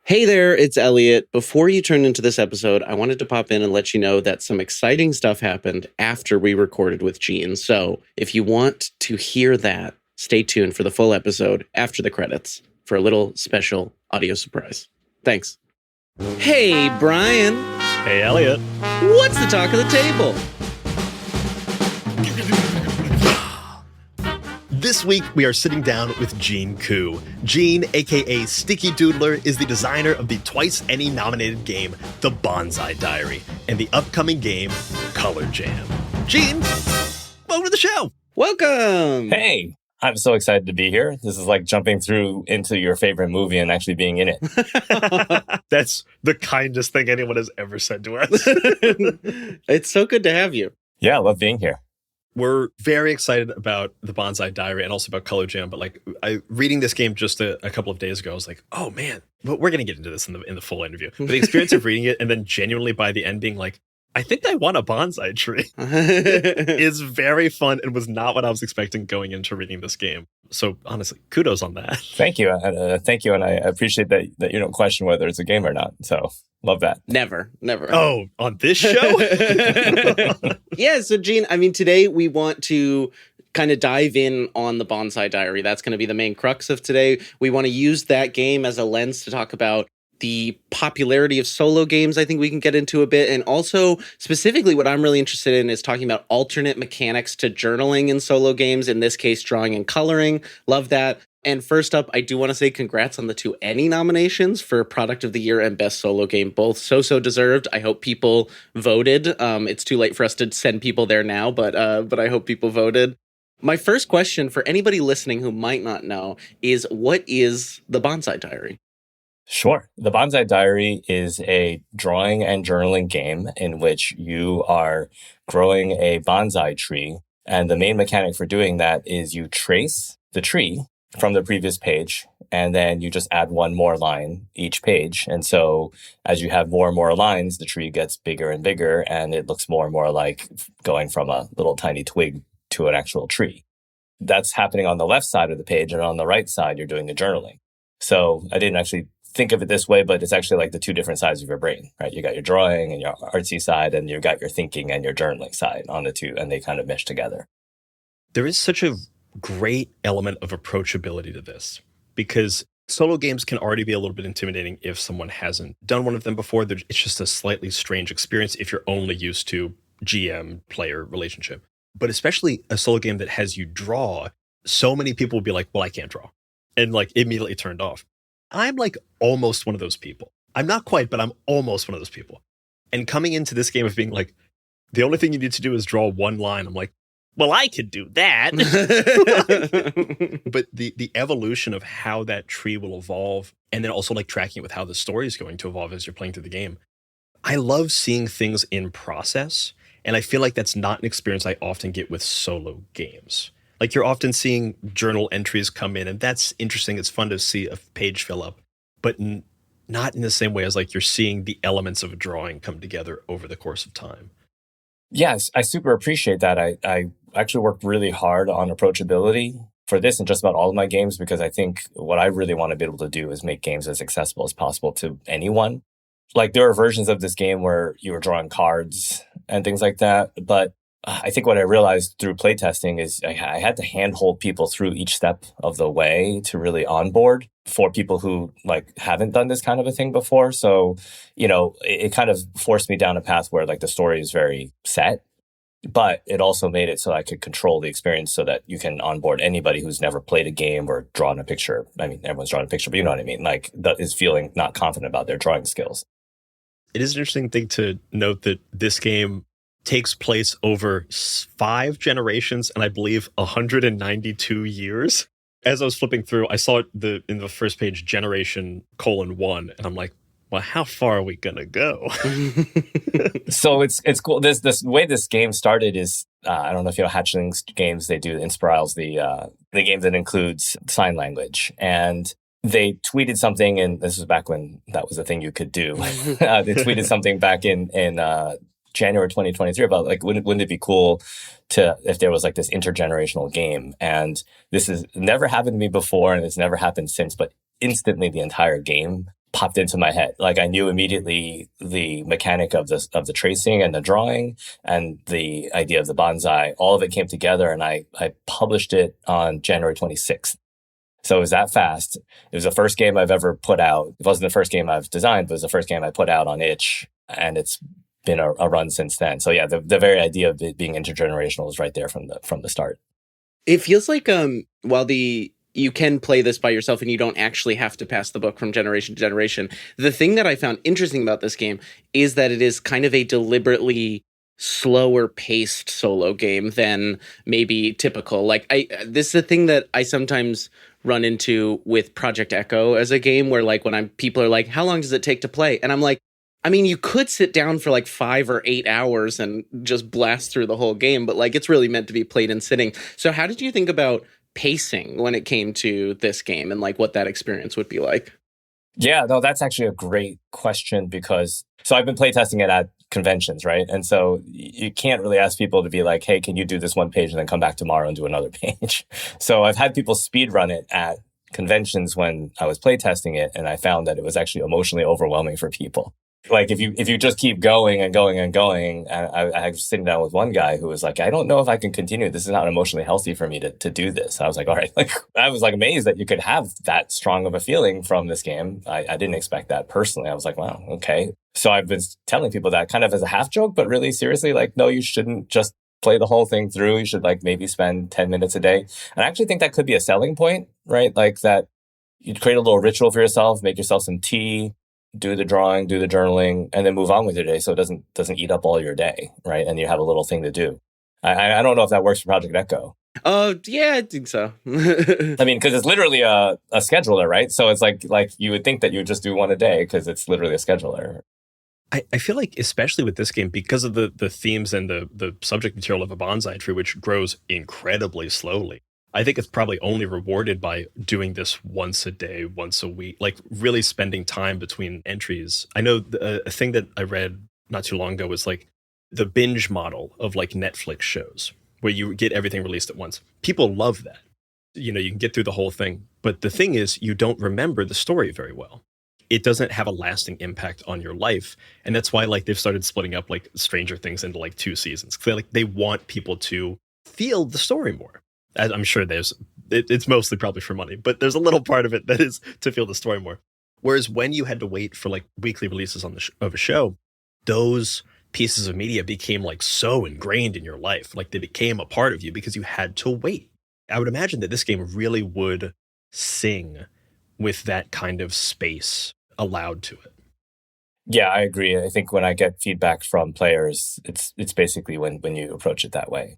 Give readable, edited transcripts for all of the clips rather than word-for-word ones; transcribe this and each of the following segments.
Hey there, it's Elliot. Before you turn into this episode, I wanted to pop in and let you know that some exciting stuff happened after we recorded with Gene. So if you want to hear that, stay tuned for the full episode after the credits for a little special audio surprise. Thanks. Hey, Brian. Hey, Elliot. What's the talk of the table? This week, we are sitting down with Gene Koo. Gene, aka Sticky Doodler, is the designer of the twice ENNIE-nominated game, The Bonsai Diary, and the upcoming game, Color Jam. Gene, welcome to the show. Welcome. Hey, I'm so excited to be here. This is like jumping through into your favorite movie and actually being in it. That's the kindest thing anyone has ever said to us. It's so good to have you. Yeah, I love being here. We're very excited about The Bonsai Diary and also about Color Jam. But reading this game just a couple of days ago, I was like, oh man, but we're going to get into this in the full interview. But the experience of reading it and then genuinely by the end being like, I think I want a bonsai tree is very fun and was not what I was expecting going into reading this game. So honestly, kudos on that. Thank you. Thank you. And I appreciate that you don't question whether it's a game or not. So love that. Never. Oh, on this show? Yeah, so Gene, I mean, today we want to kind of dive in on the Bonsai Diary. That's going to be the main crux of today. We want to use that game as a lens to talk about the popularity of solo games. I think we can get into a bit. And also, specifically, what I'm really interested in is talking about alternate mechanics to journaling in solo games, in this case, drawing and coloring. Love that. And first up, I do want to say congrats on the 2 ENNIE nominations for Product of the Year and Best Solo Game. Both so deserved. I hope people voted. It's too late for us to send people there now, but I hope people voted. My first question for anybody listening who might not know is, what is the Bonsai Diary? Sure. The Bonsai Diary is a drawing and journaling game in which you are growing a bonsai tree. And the main mechanic for doing that is you trace the tree from the previous page, and then you just add one more line each page. And so as you have more and more lines, the tree gets bigger and bigger, and it looks more and more like going from a little tiny twig to an actual tree. That's happening on the left side of the page, and on the right side, you're doing the journaling. So I didn't actually think of it this way, but it's actually like the 2 different sides of your brain, right? You got your drawing and your artsy side, and you've got your thinking and your journaling side on the 2, and they kind of mesh together. There is such a great element of approachability to this, because solo games can already be a little bit intimidating if someone hasn't done one of them before. It's just a slightly strange experience if you're only used to GM-player relationship. But especially a solo game that has you draw, so many people will be like, well, I can't draw, and immediately turned off. I'm almost one of those people. I'm not quite, but I'm almost one of those people. And coming into this game of being like, the only thing you need to do is draw one line. I'm like, well, I could do that. But the evolution of how that tree will evolve, and then also tracking it with how the story is going to evolve as you're playing through the game. I love seeing things in process. And I feel like that's not an experience I often get with solo games. You're often seeing journal entries come in, and that's interesting. It's fun to see a page fill up, but not in the same way as you're seeing the elements of a drawing come together over the course of time. Yes, I super appreciate that. I actually worked really hard on approachability for this and just about all of my games, because I think what I really want to be able to do is make games as accessible as possible to anyone. There are versions of this game where you were drawing cards and things like that, but I think what I realized through playtesting is I had to handhold people through each step of the way to really onboard for people who haven't done this kind of a thing before. So, it kind of forced me down a path where the story is very set, but it also made it so I could control the experience so that you can onboard anybody who's never played a game or drawn a picture. I mean, everyone's drawn a picture, but you know what I mean? That is feeling not confident about their drawing skills. It is an interesting thing to note that this game takes place over 5 generations and I believe 192 years. As I was flipping through, I saw it in the first page, generation:1, and I'm like, well, how far are we gonna go? So it's cool. This way this game started is I don't know if you know Hatchlings games. They do Inspirals, the game that includes sign language, and they tweeted something, and this was back when that was a thing you could do. They tweeted something back in January 2023 about wouldn't it be cool to if there was this intergenerational game? And this has never happened to me before, and it's never happened since. But instantly, the entire game popped into my head. Like I knew immediately the mechanic of the tracing and the drawing and the idea of the bonsai. All of it came together, and I published it on January 26th. So it was that fast. It was the first game I've ever put out. It wasn't the first game I've designed, but it was the first game I put out on itch, and it's been a run since then. So yeah, the very idea of it being intergenerational is right there from the start. It feels like while you can play this by yourself and you don't actually have to pass the book from generation to generation, the thing that I found interesting about this game is that it is kind of a deliberately slower paced solo game than maybe typical. Like this is a thing that I sometimes run into with Project Echo as a game where like when people are like, how long does it take to play? And I'm like, I mean, you could sit down for like 5 or 8 hours and just blast through the whole game, but like it's really meant to be played in sitting. So how did you think about pacing when it came to this game and like what that experience would be like? Yeah, no, that's actually a great question because so I've been playtesting it at conventions, right? And so you can't really ask people to be like, hey, can you do this one page and then come back tomorrow and do another page? So I've had people speed run it at conventions when I was playtesting it, and I found that it was actually emotionally overwhelming for people. Like if you just keep going and going and going, and I was sitting down with one guy who was like, I don't know if I can continue. This is not emotionally healthy for me to do this. I was like, all right. Like I was like amazed that you could have that strong of a feeling from this game. I didn't expect that personally. I was like, wow, okay. So I've been telling people that kind of as a half joke, but really seriously, like, no, you shouldn't just play the whole thing through. You should like maybe spend 10 minutes a day. And I actually think that could be a selling point, right? Like that you create a little ritual for yourself, make yourself some tea, do the drawing, do the journaling, and then move on with your day so it doesn't eat up all your day, right? And you have a little thing to do. I don't know if that works for Project Echo. Oh, yeah, I think so. I mean, because it's literally a scheduler, right? So it's like you would think that you would just do one a day because it's literally a scheduler. I feel like, especially with this game, because of the themes and the subject material of a bonsai tree, which grows incredibly slowly, I think it's probably only rewarded by doing this once a day, once a week, like really spending time between entries. I know a thing that I read not too long ago was like the binge model of like Netflix shows where you get everything released at once. People love that. You know, you can get through the whole thing. But the thing is, you don't remember the story very well. It doesn't have a lasting impact on your life. And that's why like they've started splitting up like Stranger Things into like 2 seasons. They want people to feel the story more. I'm sure it's mostly probably for money, but there's a little part of it that is to feel the story more. Whereas when you had to wait for like weekly releases on of a show, those pieces of media became like so ingrained in your life, like they became a part of you because you had to wait. I would imagine that this game really would sing with that kind of space allowed to it. Yeah, I agree. I think when I get feedback from players, it's basically when you approach it that way.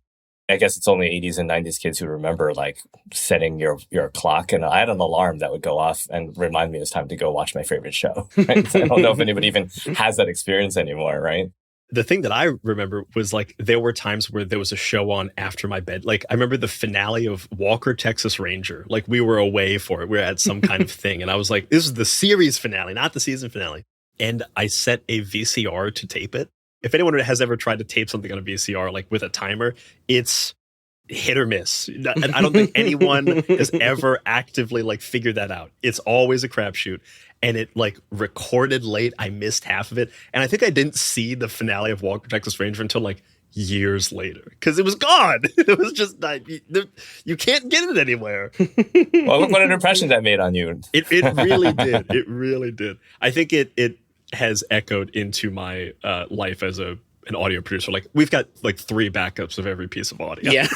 I guess it's only 80s and 90s kids who remember like setting your clock. And I had an alarm that would go off and remind me it's time to go watch my favorite show. Right? So I don't know if anybody even has that experience anymore, right? The thing that I remember was like there were times where there was a show on after my bed. Like I remember the finale of Walker, Texas Ranger. Like we were away for it. We were at some kind of thing. And I was like, this is the series finale, not the season finale. And I set a VCR to tape it. If anyone has ever tried to tape something on a VCR, like with a timer, it's hit or miss. I don't think anyone has ever actively like figured that out. It's always a crapshoot. And it like recorded late. I missed half of it. And I think I didn't see the finale of Walker, Texas Ranger until like years later because it was gone. It was just not, you can't get it anywhere. Well, look what an impression that made on you. It really did. It really did. I think it has echoed into my life as an audio producer. Like we've got like 3 backups of every piece of audio. Yeah.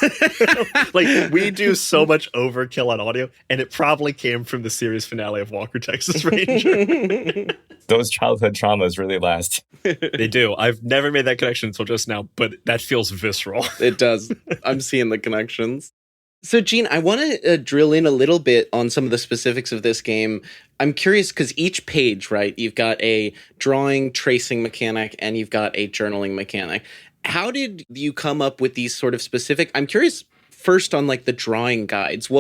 Like we do so much overkill on audio, and it probably came from the series finale of Walker, Texas Ranger. Those childhood traumas really last. They do. I've never made that connection until just now, but that feels visceral. It does. I'm seeing the connections. So, Gene, I want to drill in a little bit on some of the specifics of this game. I'm curious because each page, right, you've got a drawing, tracing mechanic, and you've got a journaling mechanic. How did you come up with these sort of specific? I'm curious first on like the drawing guides.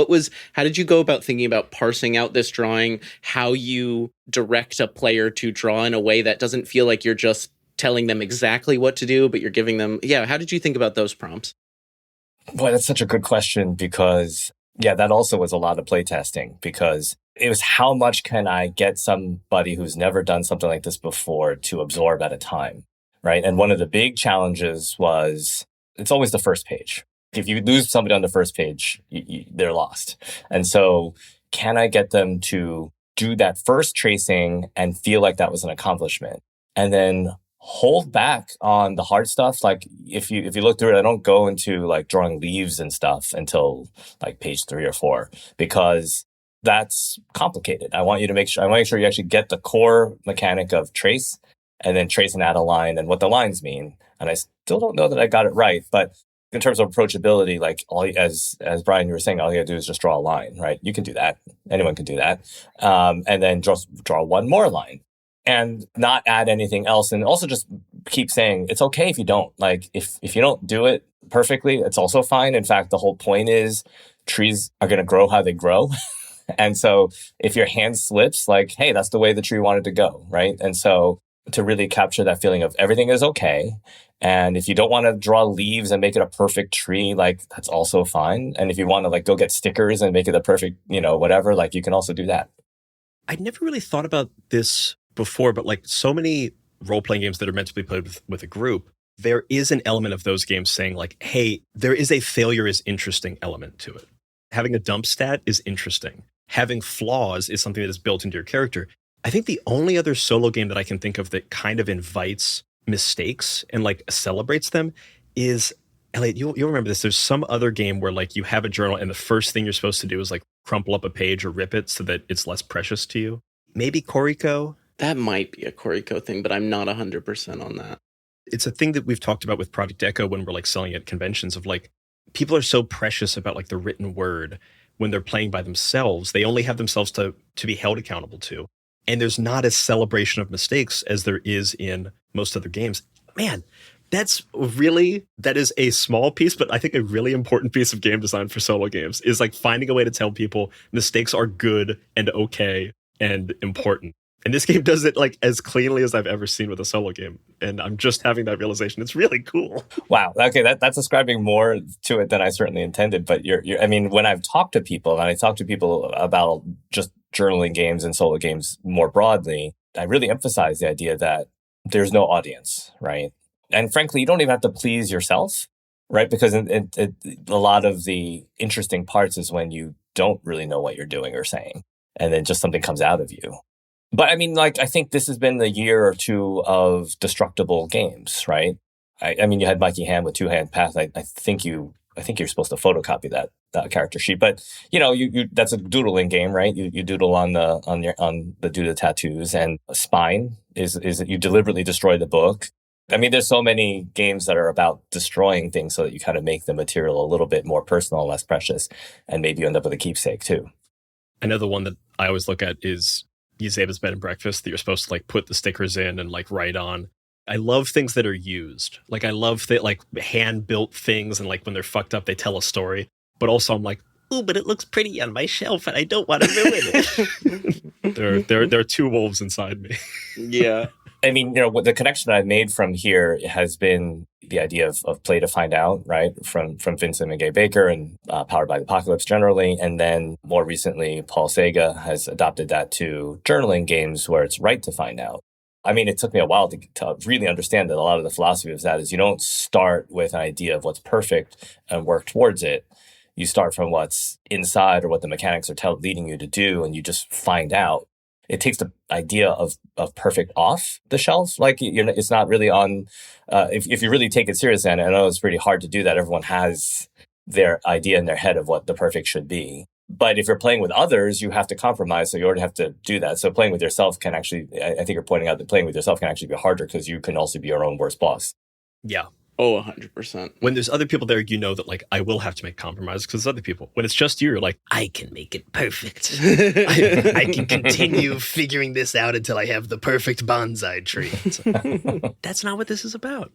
How did you go about thinking about parsing out this drawing, how you direct a player to draw in a way that doesn't feel like you're just telling them exactly what to do, but you're giving them, how did you think about those prompts? Boy, that's such a good question because, that also was a lot of playtesting because it was how much can I get somebody who's never done something like this before to absorb at a time, right? And one of the big challenges was it's always the first page. If you lose somebody on the first page, they're lost. And so can I get them to do that first tracing and feel like that was an accomplishment? And then hold back on the hard stuff. Like if you look through it, I don't go into like drawing leaves and stuff until like page 3 or 4, because that's complicated. I want to make sure you actually get the core mechanic of trace and then trace and add a line and what the lines mean. And I still don't know that I got it right, but in terms of approachability, like as Brian, you were saying, all you gotta do is just draw a line, right? You can do that. Anyone can do that. And then just draw one more line and not add anything else. And also just keep saying, it's okay if you don't. Like if you don't do it perfectly, it's also fine. In fact, the whole point is trees are going to grow how they grow. And so if your hand slips, like, hey, that's the way the tree wanted to go, right? And so to really capture that feeling of everything is okay. And if you don't want to draw leaves and make it a perfect tree, like that's also fine. And if you want to like go get stickers and make it a perfect, whatever, like you can also do that. I'd never really thought about this before, but like so many role-playing games that are meant to be played with a group, there is an element of those games saying like, hey, there is a failure is interesting element to it. Having a dump stat is interesting. Having flaws is something that is built into your character. I think the only other solo game that I can think of that kind of invites mistakes and like celebrates them is, Elliot, you'll remember this. There's some other game where like you have a journal and the first thing you're supposed to do is like crumple up a page or rip it so that it's less precious to you. Maybe Koriko. That might be a Koriko thing, but I'm not 100% on that. It's a thing that we've talked about with Project Echo when we're like selling at conventions of like, people are so precious about like the written word when they're playing by themselves. They only have themselves to be held accountable to. And there's not a celebration of mistakes as there is in most other games. Man, that is a small piece, but I think a really important piece of game design for solo games is like finding a way to tell people mistakes are good and okay and important. And this game does it like as cleanly as I've ever seen with a solo game. And I'm just having that realization. It's really cool. Wow. Okay. That's ascribing more to it than I certainly intended. But I mean, when I've talked to people and I talk to people about just journaling games and solo games more broadly, I really emphasize the idea that there's no audience, right? And frankly, you don't even have to please yourself, right? Because a lot of the interesting parts is when you don't really know what you're doing or saying, and then just something comes out of you. But I mean, like, I think this has been the year or two of destructible games, right? I mean, you had Mikey Ham with Two Hand Path. I think you're supposed to photocopy that character sheet, but you that's a doodling game, right? You doodle on the doodle tattoos, and Spine is you deliberately destroy the book. I mean, there's so many games that are about destroying things so that you kind of make the material a little bit more personal and less precious, and maybe you end up with a keepsake too. Another one that I always look at is Yezeba's Bed and Breakfast that you're supposed to like put the stickers in and like write on. I love things that are used. Like I love that like hand-built things, and like when they're fucked up, they tell a story. But also I'm like, ooh, but it looks pretty on my shelf and I don't want to ruin it. there are two wolves inside me. Yeah. I mean, what the connection I've made from here has been the idea of play to find out, right? From Vincent and Gay Baker and Powered by the Apocalypse generally. And then more recently, Paul Sega has adopted that to journaling games where it's write to find out. I mean, it took me a while to really understand that a lot of the philosophy of that is you don't start with an idea of what's perfect and work towards it. You start from what's inside or what the mechanics are leading you to do, and you just find out. It takes the idea of perfect off the shelf. Like, it's not really on, if you really take it seriously, and I know it's pretty hard to do that. Everyone has their idea in their head of what the perfect should be. But if you're playing with others, you have to compromise. So you already have to do that. So playing with yourself can actually, I think you're pointing out that playing with yourself can actually be harder because you can also be your own worst boss. Yeah. Oh, 100%. When there's other people there, that like, I will have to make compromises because there's other people. When it's just you, you're like, I can make it perfect. I can continue figuring this out until I have the perfect bonsai tree. That's not what this is about.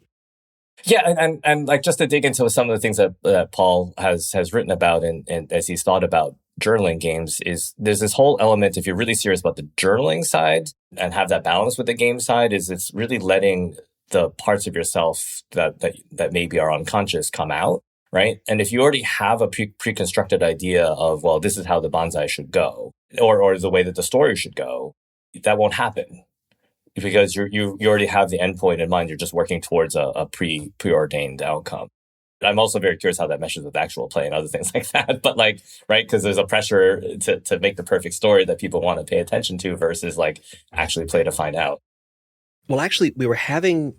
Yeah, and like just to dig into some of the things that Paul has written about and as he's thought about journaling games is there's this whole element, if you're really serious about the journaling side and have that balance with the game side, is it's really letting the parts of yourself that maybe are unconscious come out, right? And if you already have a pre-constructed idea of, well, this is how the bonsai should go, or the way that the story should go, that won't happen because you already have the endpoint in mind. You're just working towards a preordained outcome. I'm also very curious how that meshes with actual play and other things like that. But like, right, because there's a pressure to make the perfect story that people want to pay attention to versus like actually play to find out. Well, actually, we were having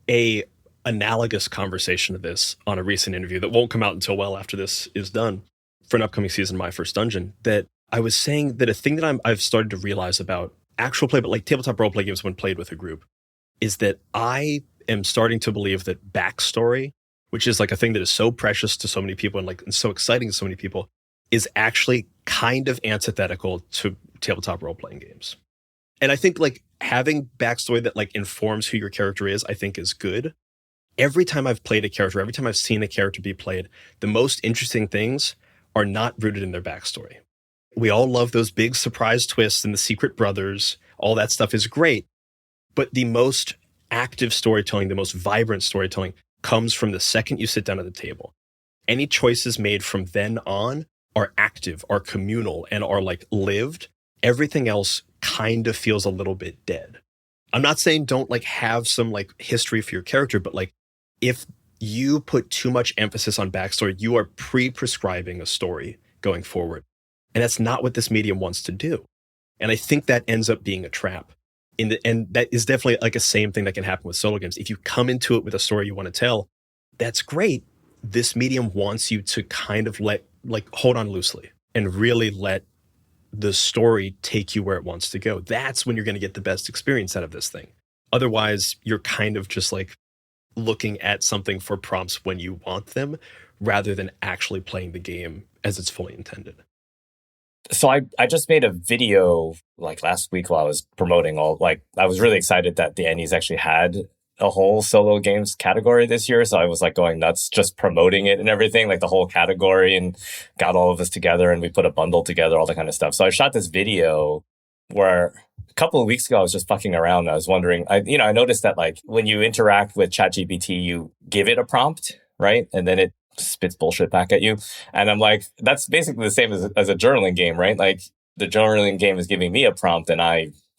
a analogous conversation to this on a recent interview that won't come out until well after this is done for an upcoming season, My First Dungeon, that I was saying that a thing that I've started to realize about actual play, but like tabletop roleplay games when played with a group, is that I am starting to believe that backstory, which is like a thing that is so precious to so many people and so exciting to so many people, is actually kind of antithetical to tabletop role-playing games. And I think like having backstory that like informs who your character is, I think is good. Every time I've played a character, every time I've seen a character be played, the most interesting things are not rooted in their backstory. We all love those big surprise twists and the secret brothers. All that stuff is great. But the most active storytelling, the most vibrant storytelling comes from the second you sit down at the table. Any choices made from then on are active, are communal, and are like lived. Everything else kind of feels a little bit dead. I'm not saying don't like have some like history for your character, but like if you put too much emphasis on backstory, you are pre-prescribing a story going forward. And that's not what this medium wants to do. And I think that ends up being a trap. And that is definitely like a same thing that can happen with solo games. If you come into it with a story you want to tell, that's great. This medium wants you to kind of hold on loosely and really let the story take you where it wants to go. That's when you're going to get the best experience out of this thing. Otherwise, you're kind of just like looking at something for prompts when you want them rather than actually playing the game as it's fully intended. So I just made a video like last week while I was promoting I was really excited that the Ennies actually had a whole solo games category this year. So I was like going nuts just promoting it and everything, like the whole category, and got all of us together and we put a bundle together, all that kind of stuff. So I shot this video where a couple of weeks ago I was just fucking around. I was wondering, I noticed that like when you interact with ChatGPT, you give it a prompt, right? And then it spits bullshit back at you. And I'm like, that's basically the same as a journaling game, right? Like the journaling game is giving me a prompt and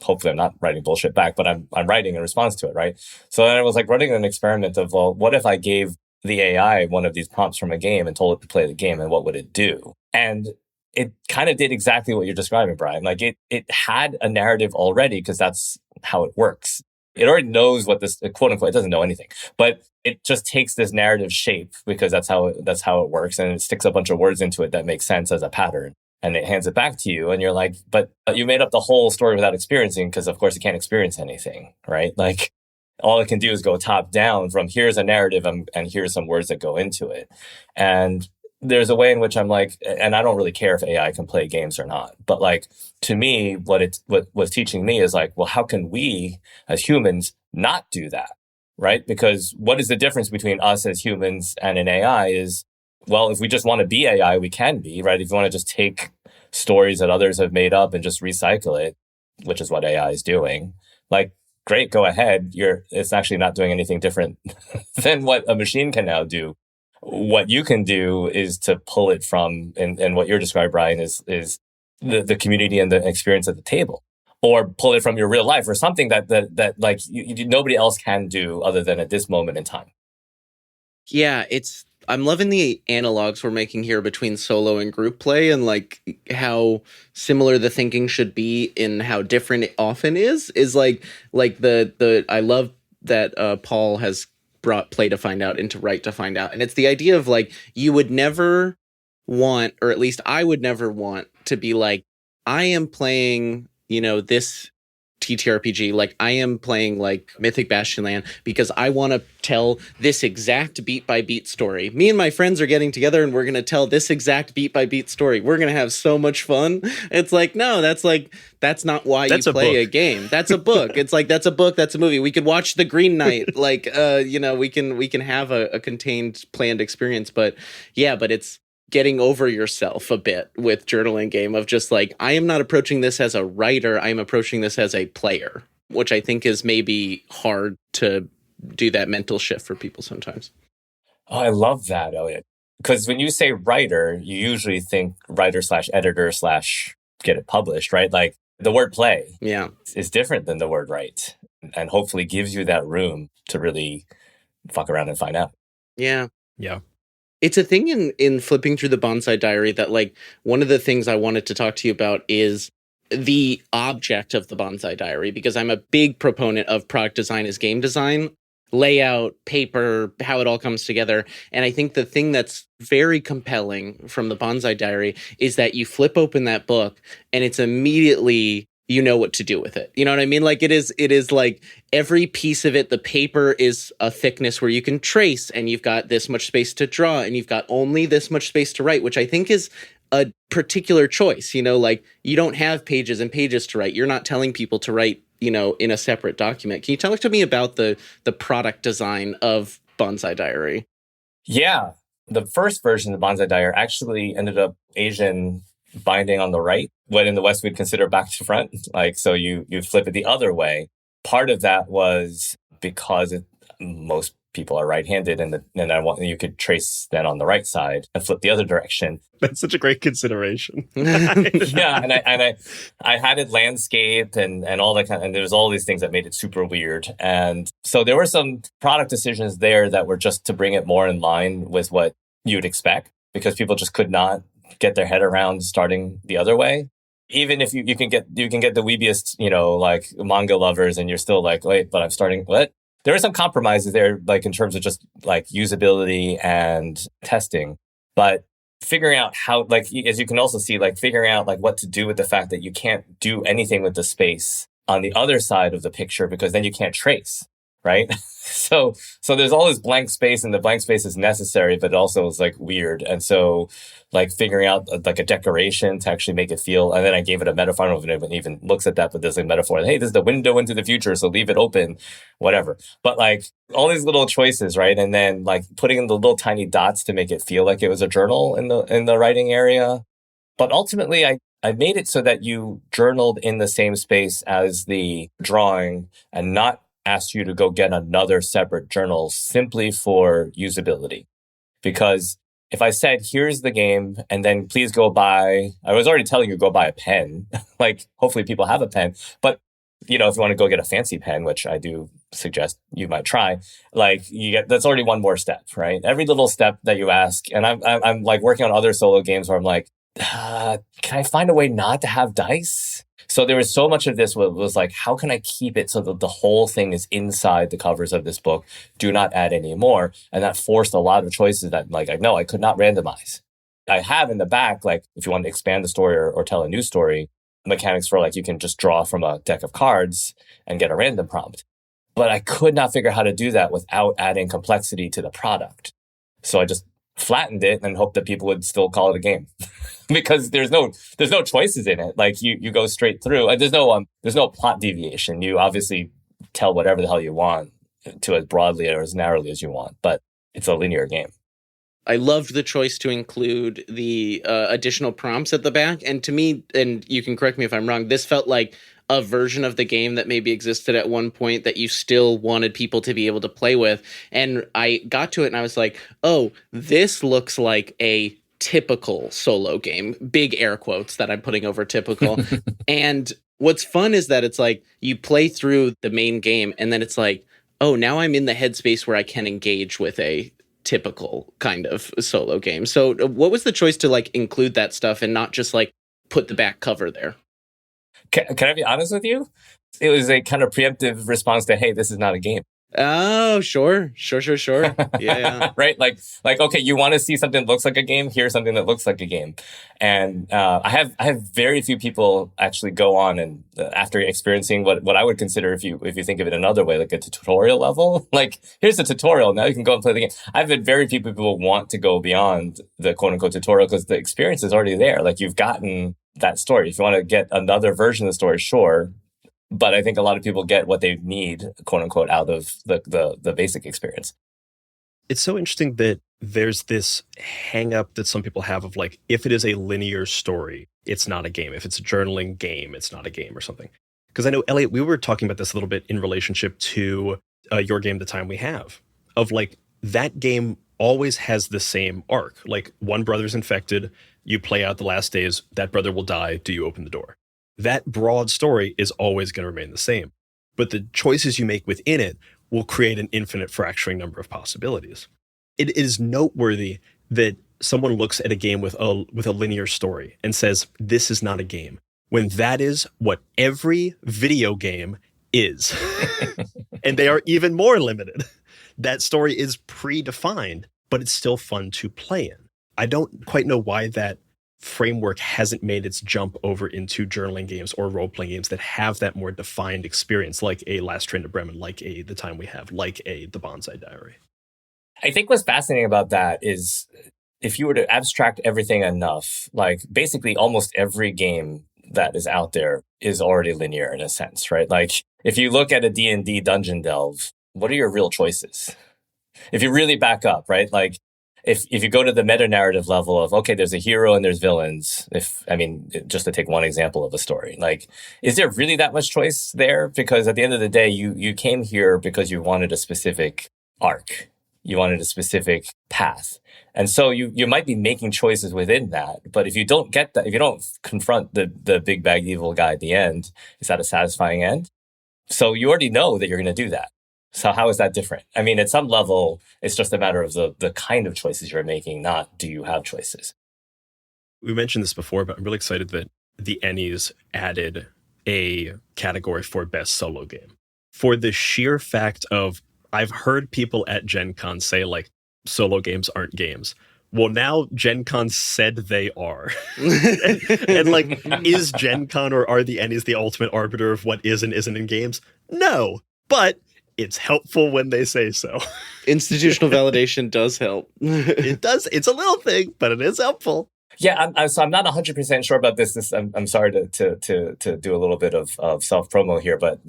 hopefully I'm not writing bullshit back, but I'm writing in response to it, right? So then I was like running an experiment of, well, what if I gave the AI one of these prompts from a game and told it to play the game, and what would it do? And it kind of did exactly what you're describing, Brian. Like it had a narrative already because that's how it works. It already knows what this, quote unquote, it doesn't know anything, but it just takes this narrative shape because that's how it works. And it sticks a bunch of words into it that make sense as a pattern. And it hands it back to you. And you're like, but you made up the whole story without experiencing, because of course it can't experience anything, right? Like all it can do is go top down from here's a narrative and here's some words that go into it. And there's a way in which I'm like, and I don't really care if AI can play games or not, but like to me, what was teaching me is like, well, how can we as humans not do that, right? Because what is the difference between us as humans and an AI is, well, if we just want to be AI, we can be, right? If you want to just take stories that others have made up and just recycle it, which is what AI is doing, like, great, go ahead. It's actually not doing anything different than what a machine can now do. What you can do is to pull it from, and what you're describing, Brian, is the community and the experience at the table, or pull it from your real life, or something that like nobody else can do other than at this moment in time. Yeah, I'm loving the analogs we're making here between solo and group play, and like how similar the thinking should be in how different it often is like the I love that Paul has brought play to find out into write to find out. And it's the idea of like, you would never want, or at least I would never want to be like, I am playing, this TTRPG, like I am playing like Mythic Bastionland because I want to tell this exact beat by beat story. Me and my friends are getting together and we're going to tell this exact beat by beat story. We're going to have so much fun. It's like, no, that's not why you play a game. That's a book. It's like, that's a book. That's a movie. We could watch The Green Knight. Like, we can have a contained planned experience, but it's getting over yourself a bit with journaling game of just like, I am not approaching this as a writer. I am approaching this as a player, which I think is maybe hard to do that mental shift for people sometimes. Oh, I love that, Elliot. Because when you say writer, you usually think writer /editor get it published, right? Like the word play Yeah. is different than the word write, and hopefully gives you that room to really fuck around and find out. Yeah. Yeah. It's a thing in flipping through the Bonsai Diary that, like, one of the things I wanted to talk to you about is the object of the Bonsai Diary, because I'm a big proponent of product design as game design, layout, paper, how it all comes together. And I think the thing that's very compelling from the Bonsai Diary is that you flip open that book and it's immediately, you know what to do with it. You know what I mean? Like it is like every piece of it, the paper is a thickness where you can trace, and you've got this much space to draw, and you've got only this much space to write, which I think is a particular choice. You know, like you don't have pages and pages to write. You're not telling people to write, you know, in a separate document. Can you talk to me about the product design of Bonsai Diary? Yeah. The first version of the Bonsai Diary actually ended up Asian binding on the right, what in the West we'd consider back to front. Like, so you flip it the other way. Part of that was because most people are right-handed, and you could trace that on the right side and flip the other direction. That's such a great consideration. Yeah, and I had it landscape and all that kind of, and there was all these things that made it super weird. And so there were some product decisions there that were just to bring it more in line with what you'd expect, because people just could not get their head around starting the other way. Even if you can get the weebiest, you know, like manga lovers, and you're still like, wait, but I'm starting what? There are some compromises there, like in terms of just like usability and testing, but figuring out how, like, as you can also see, like figuring out like what to do with the fact that you can't do anything with the space on the other side of the picture, because then you can't trace, right? So there's all this blank space, and the blank space is necessary, but it also is like weird. And so like figuring out like a decoration to actually make it feel, and then I gave it a metaphor. I don't know if anyone even looks at that, but there's a metaphor. Hey, this is the window into the future, so leave it open, whatever. But like all these little choices, right? And then like putting in the little tiny dots to make it feel like it was a journal in the writing area. But ultimately, I made it so that you journaled in the same space as the drawing, and not asked you to go get another separate journal simply for usability. Because if I said, here's the game, and then please go buy, I was already telling you, go buy a pen. Like, hopefully people have a pen. But, you know, if you want to go get a fancy pen, which I do suggest you might try, like that's already one more step, right? Every little step that you ask. And I'm like working on other solo games where I'm like, can I find a way not to have dice? So there was so much of this was like, how can I keep it so that the whole thing is inside the covers of this book? Do not add any more. And that forced a lot of choices that like, no, I could not randomize. I have in the back, like if you want to expand the story or tell a new story, mechanics for like, you can just draw from a deck of cards and get a random prompt. But I could not figure out how to do that without adding complexity to the product. So I just flattened it and hoped that people would still call it a game. Because there's no choices in it. Like you go straight through, and there's no plot deviation. You obviously tell whatever the hell you want to as broadly or as narrowly as you want, but it's a linear game. I loved the choice to include the additional prompts at the back. And to me, and you can correct me if I'm wrong, this felt like a version of the game that maybe existed at one point that you still wanted people to be able to play with. And I got to it and I was like, oh, this looks like a typical solo game. Big air quotes that I'm putting over typical. And what's fun is that it's like you play through the main game and then it's like, oh, now I'm in the headspace where I can engage with a typical kind of solo game. So what was the choice to like include that stuff and not just like put the back cover there? Can I be honest with you? It was a kind of preemptive response to, hey, this is not a game. Oh, sure. Yeah. Right? Like, okay, you want to see something that looks like a game? Here's something that looks like a game. And I have very few people actually go on and after experiencing what I would consider, if you think of it another way, like a tutorial level, like here's the tutorial. Now you can go and play the game. I've had very few people want to go beyond the quote unquote tutorial because the experience is already there. Like you've gotten that story. If you want to get another version of the story, sure. But I think a lot of people get what they need, quote unquote, out of the basic experience. It's so interesting that there's this hang up that some people have of like, if it is a linear story, it's not a game. If it's a journaling game, it's not a game or something. Because I know, Elliot, we were talking about this a little bit in relationship to your game, The Time We Have, of like that game always has the same arc. Like one brother's infected, You play out the last days, that brother will die, do you open the door? That broad story is always going to remain the same. But the choices you make within it will create an infinite fracturing number of possibilities. It is noteworthy that someone looks at a game with a linear story and says, this is not a game, when that is what every video game is. And they are even more limited. That story is predefined, but it's still fun to play in. I don't quite know why that framework hasn't made its jump over into journaling games or role-playing games that have that more defined experience, like a Last Train to Bremen, like a The Time We Have, like a The Bonsai Diary. I think what's fascinating about that is if you were to abstract everything enough, like basically almost every game that is out there is already linear in a sense, right? Like if you look at a D&D dungeon delve, what are your real choices? If you really back up, right? Like if you go to the meta-narrative level of, okay, there's a hero and there's villains, just to take one example of a story, like, is there really that much choice there? Because at the end of the day, you came here because you wanted a specific arc. You wanted a specific path. And so you might be making choices within that. But if you don't get that, if you don't confront the big bad evil guy at the end, is that a satisfying end? So you already know that you're going to do that. So how is that different? I mean, at some level, it's just a matter of the kind of choices you're making, not do you have choices. We mentioned this before, but I'm really excited that the Ennies added a category for best solo game. For the sheer fact of, I've heard people at Gen Con say, like, solo games aren't games. Well, now Gen Con said they are. and like, is Gen Con or are the Ennies the ultimate arbiter of what is and isn't in games? No, but it's helpful when they say so. Institutional validation does help. It does. It's a little thing, but it is helpful. Yeah, so I'm not 100% sure about this. I'm sorry to do a little bit of self-promo here, but...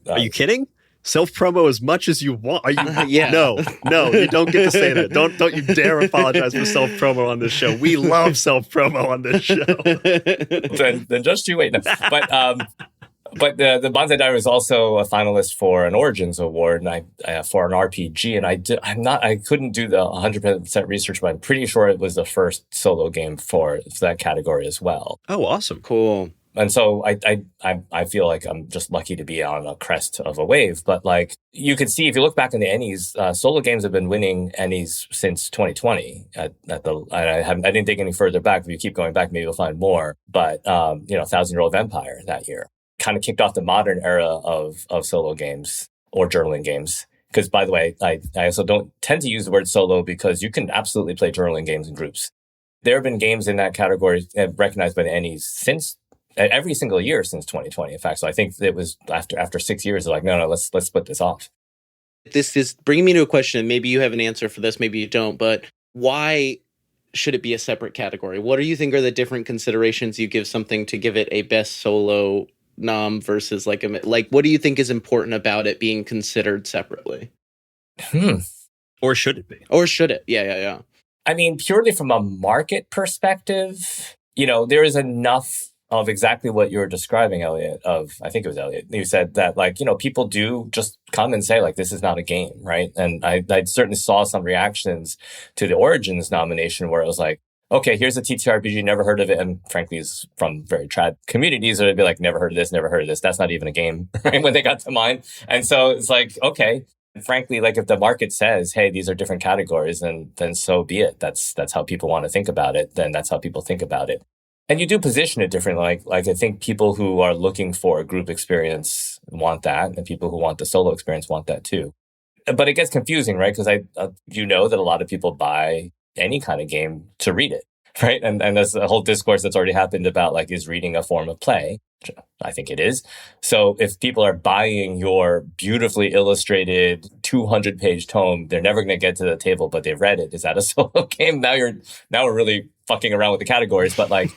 Are you kidding? Self-promo as much as you want. Are you? Yeah. No, you don't get to say that. Don't you dare apologize for self-promo on this show. We love self-promo on this show. then just you wait. No. But the Bonsai Diary was also a finalist for an Origins Award, and I for an RPG. And I couldn't do the 100% research, but I'm pretty sure it was the first solo game for that category as well. Oh, awesome! Cool. And so I feel like I'm just lucky to be on a crest of a wave. But like you can see, if you look back in the Ennies, solo games have been winning Ennies since 2020. I didn't dig any further back. If you keep going back, maybe you'll find more. But 1,000-Year-Old Vampire that year kind of kicked off the modern era of solo games or journaling games. Because by the way, I also don't tend to use the word solo because you can absolutely play journaling games in groups. There have been games in that category recognized by the Ennies since every single year since 2020, in fact. So I think it was after 6 years, they're like, no, let's split this off. This is bringing me to a question. Maybe you have an answer for this, maybe you don't, but why should it be a separate category? What do you think are the different considerations you give something to give it a best solo nom versus like what do you think is important about it being considered separately? Or should it be? Or should it? Yeah. I mean, purely from a market perspective, there is enough of exactly what you were describing, Elliot, I think it was Elliot. You said that, people do just come and say, like, this is not a game, right? And I certainly saw some reactions to the Origins nomination where it was like, okay, here's a TTRPG, never heard of it. And frankly, is from very trad communities that would be like, never heard of this. That's not even a game, right? When they got to mine. And so it's like, okay. And frankly, like if the market says, hey, these are different categories, then so be it. That's how people want to think about it. Then that's how people think about it. And you do position it differently. Like I think people who are looking for a group experience want that, and people who want the solo experience want that too. But it gets confusing, right? Because that a lot of people buy any kind of game to read it, right? And there's a whole discourse that's already happened about, like, is reading a form of play? Which I think it is. So if people are buying your beautifully illustrated 200-page tome, they're never going to get to the table, but they've read it. Is that a solo game? Now we're really fucking around with the categories. But like,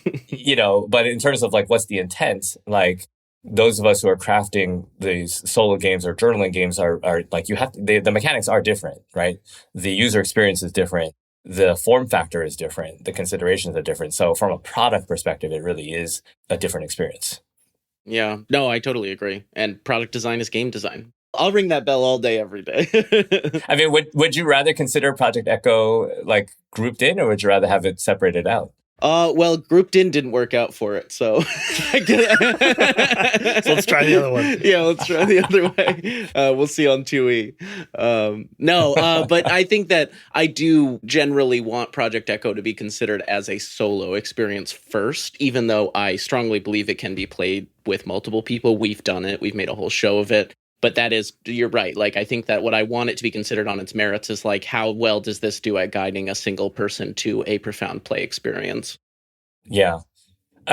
but in terms of like, what's the intent? Like, those of us who are crafting these solo games or journaling games are like, the mechanics are different, right? The user experience is different. The form factor is different. The considerations are different. So from a product perspective, it really is a different experience. Yeah, no, I totally agree. And product design is game design. I'll ring that bell all day, every day. I mean, would you rather consider Project Echo like grouped in, or would you rather have it separated out? Well, grouped in didn't work out for it, so I get it. So let's try the other one. Yeah, let's try the other way. We'll see on 2E. But I think that I do generally want Project Echo to be considered as a solo experience first, even though I strongly believe it can be played with multiple people. We've done it. We've made a whole show of it. But that is, you're right. Like, I think that what I want it to be considered on its merits is like, how well does this do at guiding a single person to a profound play experience? Yeah.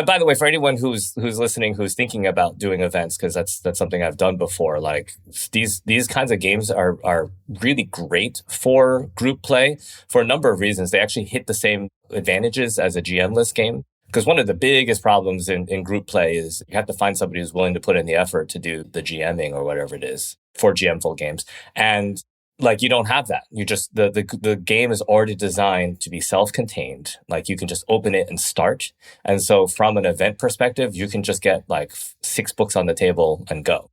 By the way, for anyone who's listening, who's thinking about doing events, because that's something I've done before. Like these kinds of games are really great for group play for a number of reasons. They actually hit the same advantages as a GM-less game. Because one of the biggest problems in group play is you have to find somebody who's willing to put in the effort to do the GMing or whatever it is for GM-full games. And like, you don't have that. You just, the game is already designed to be self-contained. Like, you can just open it and start. And so from an event perspective, you can just get like 6 books on the table and go.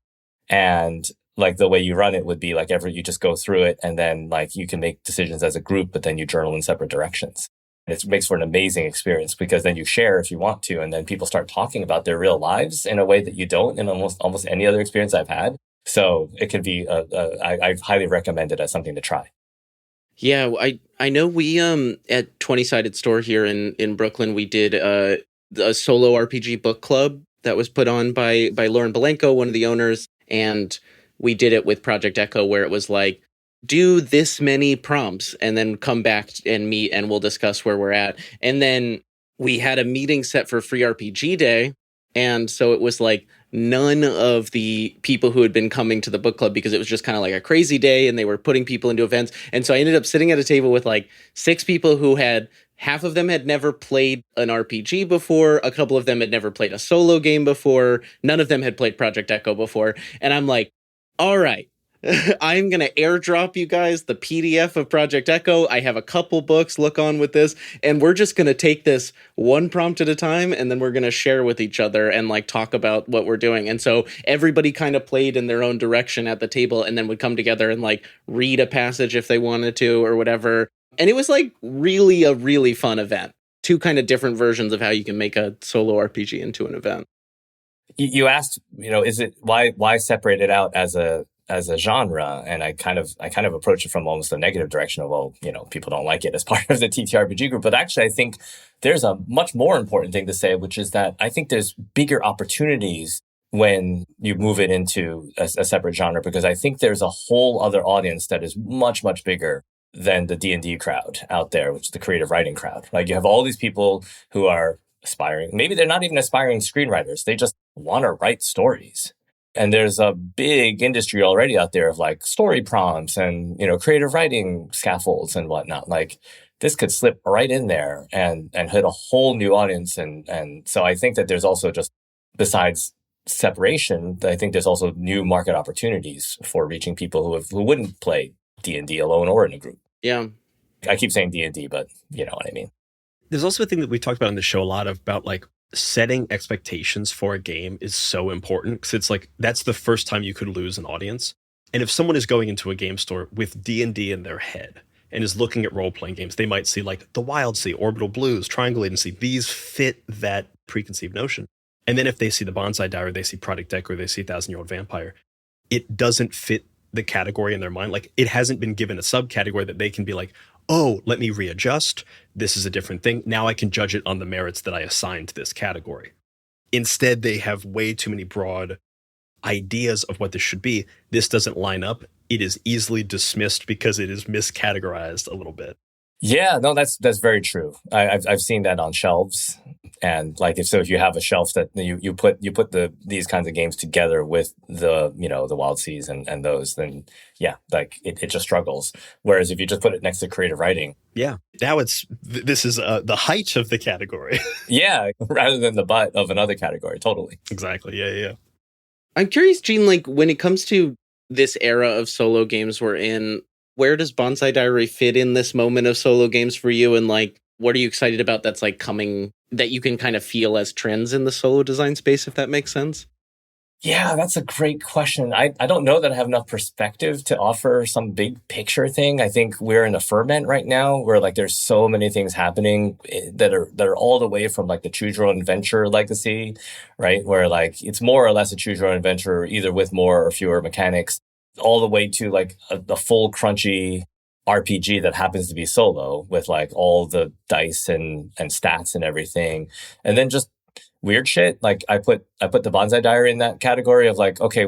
And like, the way you run it would be like you just go through it, and then like you can make decisions as a group, but then you journal in separate directions. It makes for an amazing experience, because then you share if you want to, and then people start talking about their real lives in a way that you don't in almost any other experience I've had. So it could be, I highly recommend it as something to try. Yeah, I know we at 20-Sided Store here in Brooklyn, we did a solo RPG book club that was put on by Lauren Belenko, one of the owners, and we did it with Project Echo, where it was like, do this many prompts and then come back and meet and we'll discuss where we're at. And then we had a meeting set for Free RPG Day. And so it was like none of the people who had been coming to the book club, because it was just kind of like a crazy day and they were putting people into events. And so I ended up sitting at a table with like 6 people who had, half of them had never played an RPG before. A couple of them had never played a solo game before. None of them had played Project Echo before. And I'm like, all right, I'm going to airdrop you guys the PDF of Project Echo. I have a couple books, look on with this, and we're just going to take this one prompt at a time, and then we're going to share with each other and like talk about what we're doing. And so everybody kind of played in their own direction at the table, and then would come together and like read a passage if they wanted to or whatever. And it was like really a really fun event. 2 kind of different versions of how you can make a solo RPG into an event. You asked, is it why separate it out as a genre? And I kind of approach it from almost a negative direction of, well, people don't like it as part of the TTRPG group. But actually, I think there's a much more important thing to say, which is that I think there's bigger opportunities when you move it into a separate genre, because I think there's a whole other audience that is much, much bigger than the D&D crowd out there, which is the creative writing crowd. Like, you have all these people who are aspiring. Maybe they're not even aspiring screenwriters. They just want to write stories. And there's a big industry already out there of like story prompts and, creative writing scaffolds and whatnot. Like, this could slip right in there and hit a whole new audience. And so I think that there's also, just besides separation, I think there's also new market opportunities for reaching people who wouldn't play D&D alone or in a group. Yeah. I keep saying D&D, but you know what I mean. There's also a thing that we talked about on the show a lot about like setting expectations for a game is so important, because it's like, that's the first time you could lose an audience. And if someone is going into a game store with D&D in their head and is looking at role-playing games, they might see like the Wild Sea, Orbital Blues, Triangle Agency. These fit that preconceived notion. And then if they see the Bonsai Diary, they see Project Echo, or they see 1,000-Year-Old Vampire, it doesn't fit the category in their mind. Like, it hasn't been given a subcategory that they can be like, oh, let me readjust. This is a different thing. Now I can judge it on the merits that I assigned to this category. Instead, they have way too many broad ideas of what this should be. This doesn't line up. It is easily dismissed because it is miscategorized a little bit. Yeah, no, that's very true. I've seen that on shelves, and like, if you have a shelf that you put these kinds of games together with the the Wild Seas and those, then yeah, like it just struggles. Whereas if you just put it next to creative writing, yeah, now this is the height of the category. Yeah, rather than the butt of another category. Totally, exactly. Yeah. I'm curious, Gene, like, when it comes to this era of solo games we're in, where does Bonsai Diary fit in this moment of solo games for you? And like, what are you excited about that's like coming, that you can kind of feel as trends in the solo design space, if that makes sense? Yeah, that's a great question. I don't know that I have enough perspective to offer some big picture thing. I think we're in a ferment right now where like there's so many things happening that are all the way from like the choose your own adventure legacy, right? Where like it's more or less a choose your own adventure, either with more or fewer mechanics, all the way to like the full crunchy RPG that happens to be solo with like all the dice and stats and everything. And then just weird shit. Like I put the Bonsai Diary in that category of like, okay,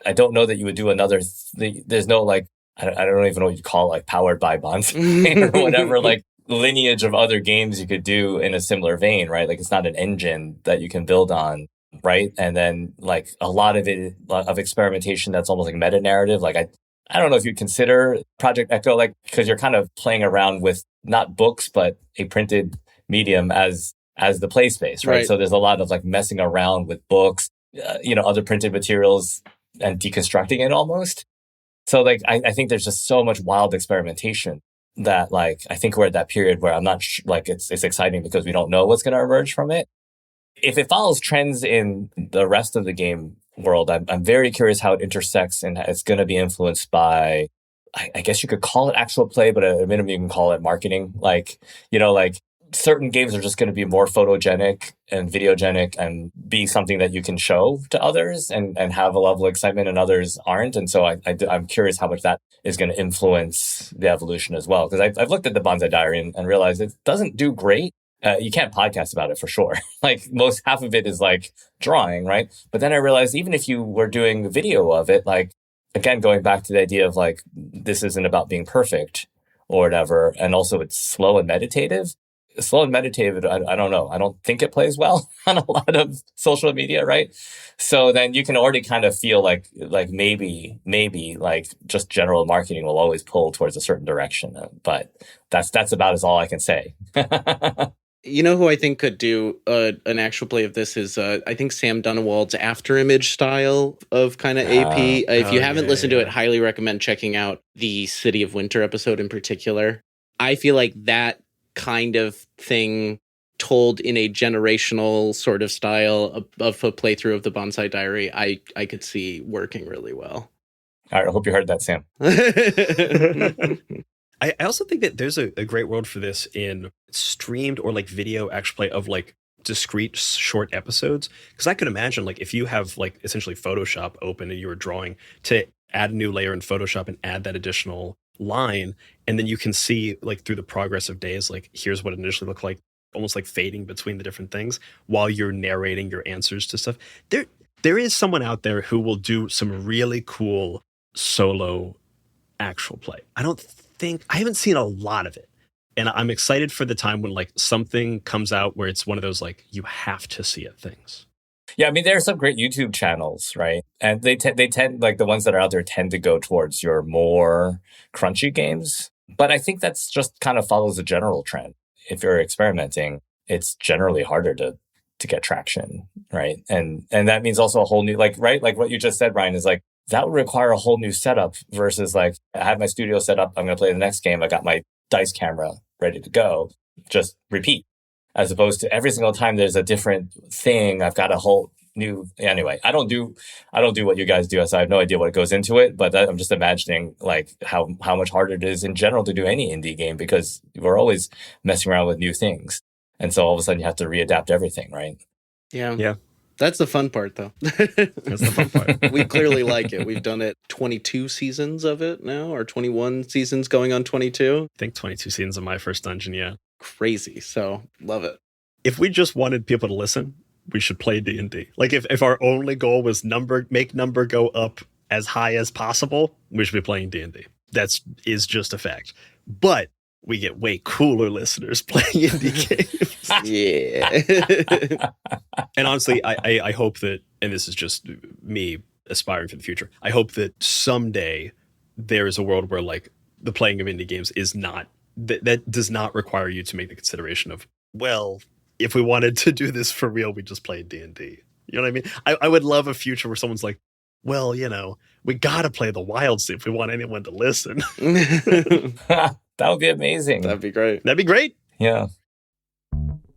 I don't know that you would do another. There's no like, I don't even know what you call it, like powered by Bonsai or whatever, like lineage of other games you could do in a similar vein, right? Like it's not an engine that you can build on, right? And then like a lot of it of experimentation that's almost like meta narrative. Like I don't know if you consider Project Echo like because you're kind of playing around with not books but a printed medium as the play space, right? So there's a lot of like messing around with books, other printed materials and deconstructing it almost. So like, I think there's just so much wild experimentation that like, I think we're at that period where I'm not like, it's exciting because we don't know what's going to emerge from it. If it follows trends in the rest of the game world, I'm very curious how it intersects and it's going to be influenced by, I guess you could call it actual play, but at a minimum you can call it marketing. Like, like certain games are just going to be more photogenic and videogenic and be something that you can show to others and have a level of excitement and others aren't. And so I'm curious how much that is going to influence the evolution as well. Because I've looked at the Bonsai Diary and realized it doesn't do great. You can't podcast about it for sure. Like half of it is like drawing, right? But then I realized even if you were doing video of it, like, again, going back to the idea of like, this isn't about being perfect or whatever. And also it's slow and meditative. Slow and meditative, I don't know. I don't think it plays well on a lot of social media, right? So then you can already kind of feel like maybe like just general marketing will always pull towards a certain direction. But that's about as all I can say. You know who I think could do an actual play of this is I think Sam Dunewald's After Image style of kind of AP. If you haven't listened to it, highly recommend checking out the City of Winter episode in particular. I feel like that kind of thing told in a generational sort of style of a playthrough of the Bonsai Diary, I could see working really well. All right, I hope you heard that, Sam. I also think that there's a great world for this in streamed or like video actual play of like discrete short episodes. Because I could imagine like if you have like essentially Photoshop open and you were drawing to add a new layer in Photoshop and add that additional line, and then you can see like through the progress of days, like here's what it initially looked like, almost like fading between the different things while you're narrating your answers to stuff. There is someone out there who will do some really cool solo actual play. I haven't seen a lot of it. And I'm excited for the time when like something comes out where it's one of those like you have to see it things. Yeah, I mean, there are some great YouTube channels, right? And they tend, like the ones that are out there tend to go towards your more crunchy games. But I think that's just kind of follows a general trend. If you're experimenting, it's generally harder to get traction, right? And that means also a whole new, like, right? Like what you just said, Ryan, is like, that would require a whole new setup versus like, I have my studio set up, I'm going to play the next game, I got my dice camera ready to go, just repeat. As opposed to every single time there's a different thing, I've got a whole new. Anyway, I don't do what you guys do, so I have no idea what goes into it. But I'm just imagining like how much harder it is in general to do any indie game because we're always messing around with new things, and so all of a sudden you have to readapt everything, right? Yeah. That's the fun part, though. That's the fun part. We clearly like it. We've done it 22 seasons of it now, or 21 seasons going on 22. I think 22 seasons of my first dungeon, yeah. Crazy. So, love it. If we just wanted people to listen, we should play D&D. Like, if our only goal was make number go up as high as possible, we should be playing D&D. That is just a fact. But we get way cooler listeners playing indie games. Yeah. And honestly, I hope that, and this is just me aspiring for the future, I hope that someday there is a world where like the playing of indie games is not, that does not require you to make the consideration of, well, if we wanted to do this for real, we just play D&D. You know what I mean? I would love a future where someone's like, well, we got to play the wild if we want anyone to listen. That would be amazing. That'd be great. That'd be great. Yeah.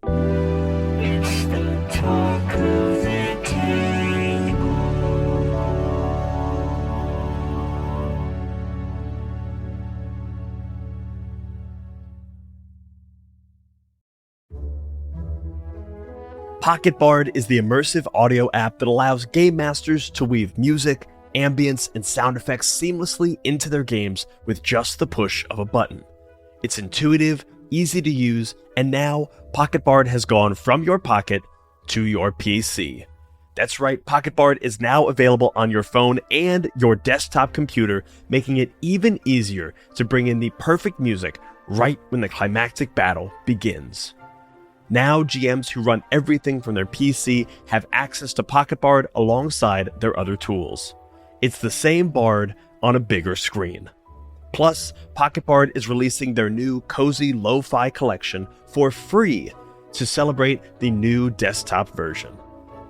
It's the talk of the table. Pocket Bard is the immersive audio app that allows game masters to weave music, ambience, and sound effects seamlessly into their games with just the push of a button. It's intuitive, easy to use, and now Pocket Bard has gone from your pocket to your PC. That's right, Pocket Bard is now available on your phone and your desktop computer, making it even easier to bring in the perfect music right when the climactic battle begins. Now, GMs who run everything from their PC have access to Pocket Bard alongside their other tools. It's the same Bard on a bigger screen. Plus, Pocket Bard is releasing their new cozy lo-fi collection for free to celebrate the new desktop version.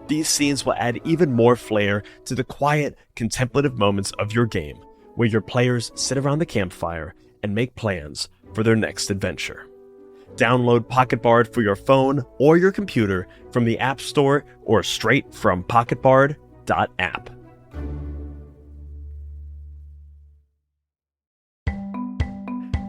These scenes will add even more flair to the quiet, contemplative moments of your game, where your players sit around the campfire and make plans for their next adventure. Download Pocket Bard for your phone or your computer from the App Store or straight from pocketbard.app.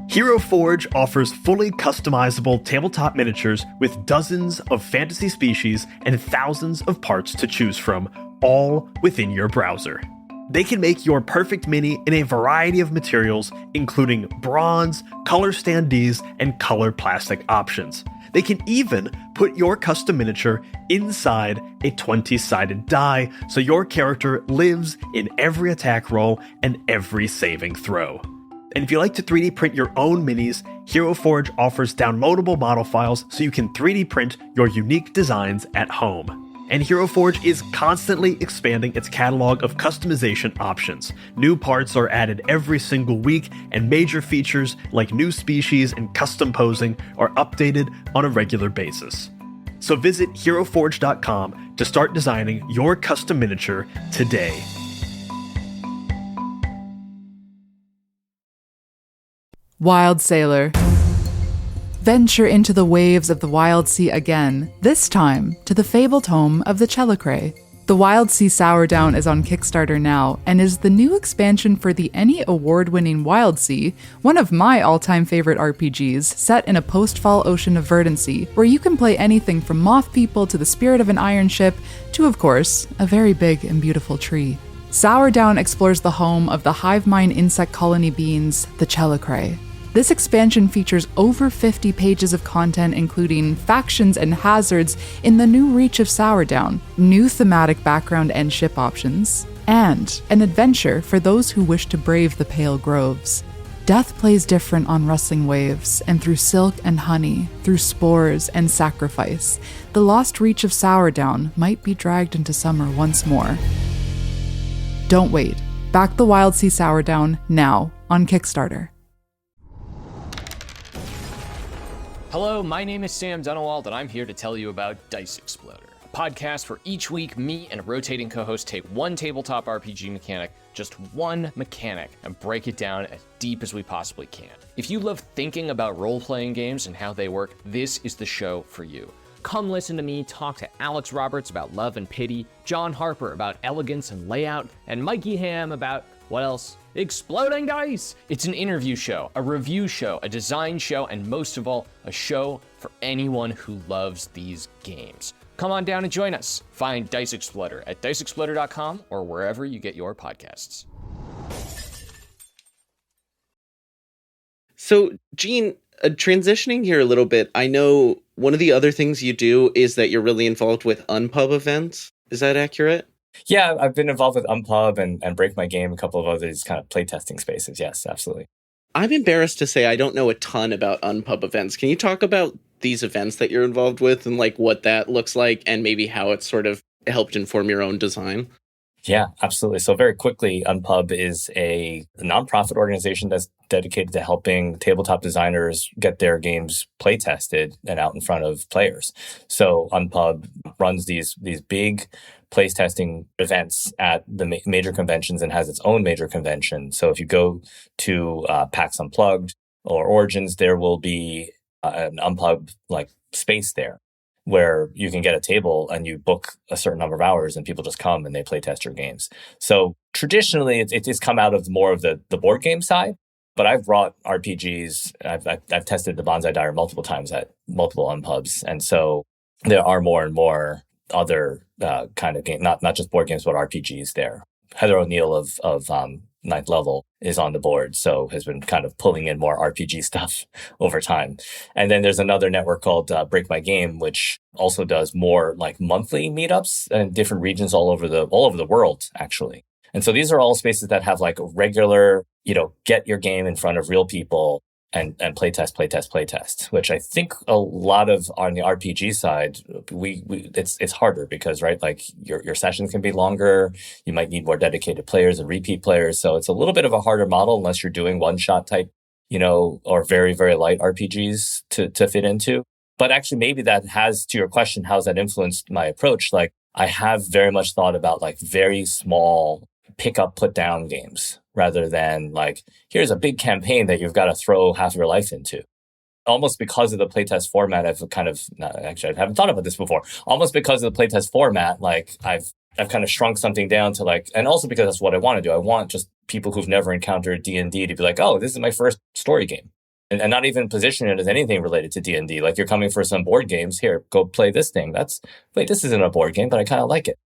Hero Forge offers fully customizable tabletop miniatures with dozens of fantasy species and thousands of parts to choose from, all within your browser. They can make your perfect mini in a variety of materials, including bronze, color standees, and color plastic options. They can even put your custom miniature inside a 20-sided die, so your character lives in every attack roll and every saving throw. And if you like to 3D print your own minis, Hero Forge offers downloadable model files so you can 3D print your unique designs at home. And Hero Forge is constantly expanding its catalog of customization options. New parts are added every single week, and major features like new species and custom posing are updated on a regular basis. So visit HeroForge.com to start designing your custom miniature today. Wild Sailor. Venture into the waves of the Wild Sea again, this time to the fabled home of the Chelicrae. The Wild Sea Sourdown is on Kickstarter now and is the new expansion for the ENNIE-award-winning Wild Sea, one of my all-time favorite RPGs, set in a post-fall ocean of verdancy, where you can play anything from moth people to the spirit of an iron ship to, of course, a very big and beautiful tree. Sourdown explores the home of the hive mind insect colony beings, the Chelicrae. This expansion features over 50 pages of content, including factions and hazards in the new reach of Sourdown, new thematic background and ship options, and an adventure for those who wish to brave the pale groves. Death plays different on rustling waves, and through silk and honey, through spores and sacrifice, the lost reach of Sourdown might be dragged into summer once more. Don't wait. Back the Wild Sea Sourdown now on Kickstarter. Hello, my name is Sam Dunawald, and I'm here to tell you about Dice Exploder, a podcast where each week me and a rotating co-host take one tabletop RPG mechanic, just one mechanic, and break it down as deep as we possibly can. If you love thinking about role-playing games and how they work, this is the show for you. Come listen to me talk to Alex Roberts about Love and Pity, John Harper about elegance and layout, and Mikey Ham about, what else? Exploding Dice! It's an interview show, a review show, a design show, and most of all, a show for anyone who loves these games. Come on down and join us. Find Dice Exploder at diceexploder.com or wherever you get your podcasts. So, Gene, transitioning here a little bit, I know one of the other things you do is that you're really involved with Unpub events. Is that accurate? Yeah, I've been involved with Unpub and Break My Game, a couple of other these kind of playtesting spaces. Yes, absolutely. I'm embarrassed to say I don't know a ton about Unpub events. Can you talk about these events that you're involved with and like what that looks like and maybe how it's sort of helped inform your own design? Yeah, absolutely. So very quickly, Unpub is a nonprofit organization that's dedicated to helping tabletop designers get their games play tested and out in front of players. So Unpub runs these big place testing events at the major conventions and has its own major convention. So if you go to PAX Unplugged or Origins, there will be an Unpub like space there, where you can get a table and you book a certain number of hours and people just come and they play test your games. So traditionally, it's come out of more of the board game side, but I've brought RPGs. I've tested the Bonsai Diary multiple times at multiple Unpubs. And so there are more and more other kind of games, not just board games, but RPGs there. Heather O'Neill of Ninth Level is on the board, so has been kind of pulling in more RPG stuff over time. And then there's another network called Break My Game, which also does more like monthly meetups in different regions all over the world, actually. And so these are all spaces that have like regular, get your game in front of real people and playtest, which I think a lot of on the RPG side, it's harder because, right, like your sessions can be longer. You might need more dedicated players and repeat players. So it's a little bit of a harder model unless you're doing one shot type, or very, very light RPGs to fit into. But actually, maybe that has, to your question, how's that influenced my approach? Like I have very much thought about like very small pick up, put down games rather than like, here's a big campaign that you've got to throw half your life into. Almost because of the playtest format, I haven't thought about this before. Almost because of the playtest format, like I've kind of shrunk something down to like, and also because that's what I want to do. I want just people who've never encountered D&D to be like, oh, this is my first story game. And not even position it as anything related to D&D. Like you're coming for some board games, here, go play this thing. This isn't a board game, but I kind of like it.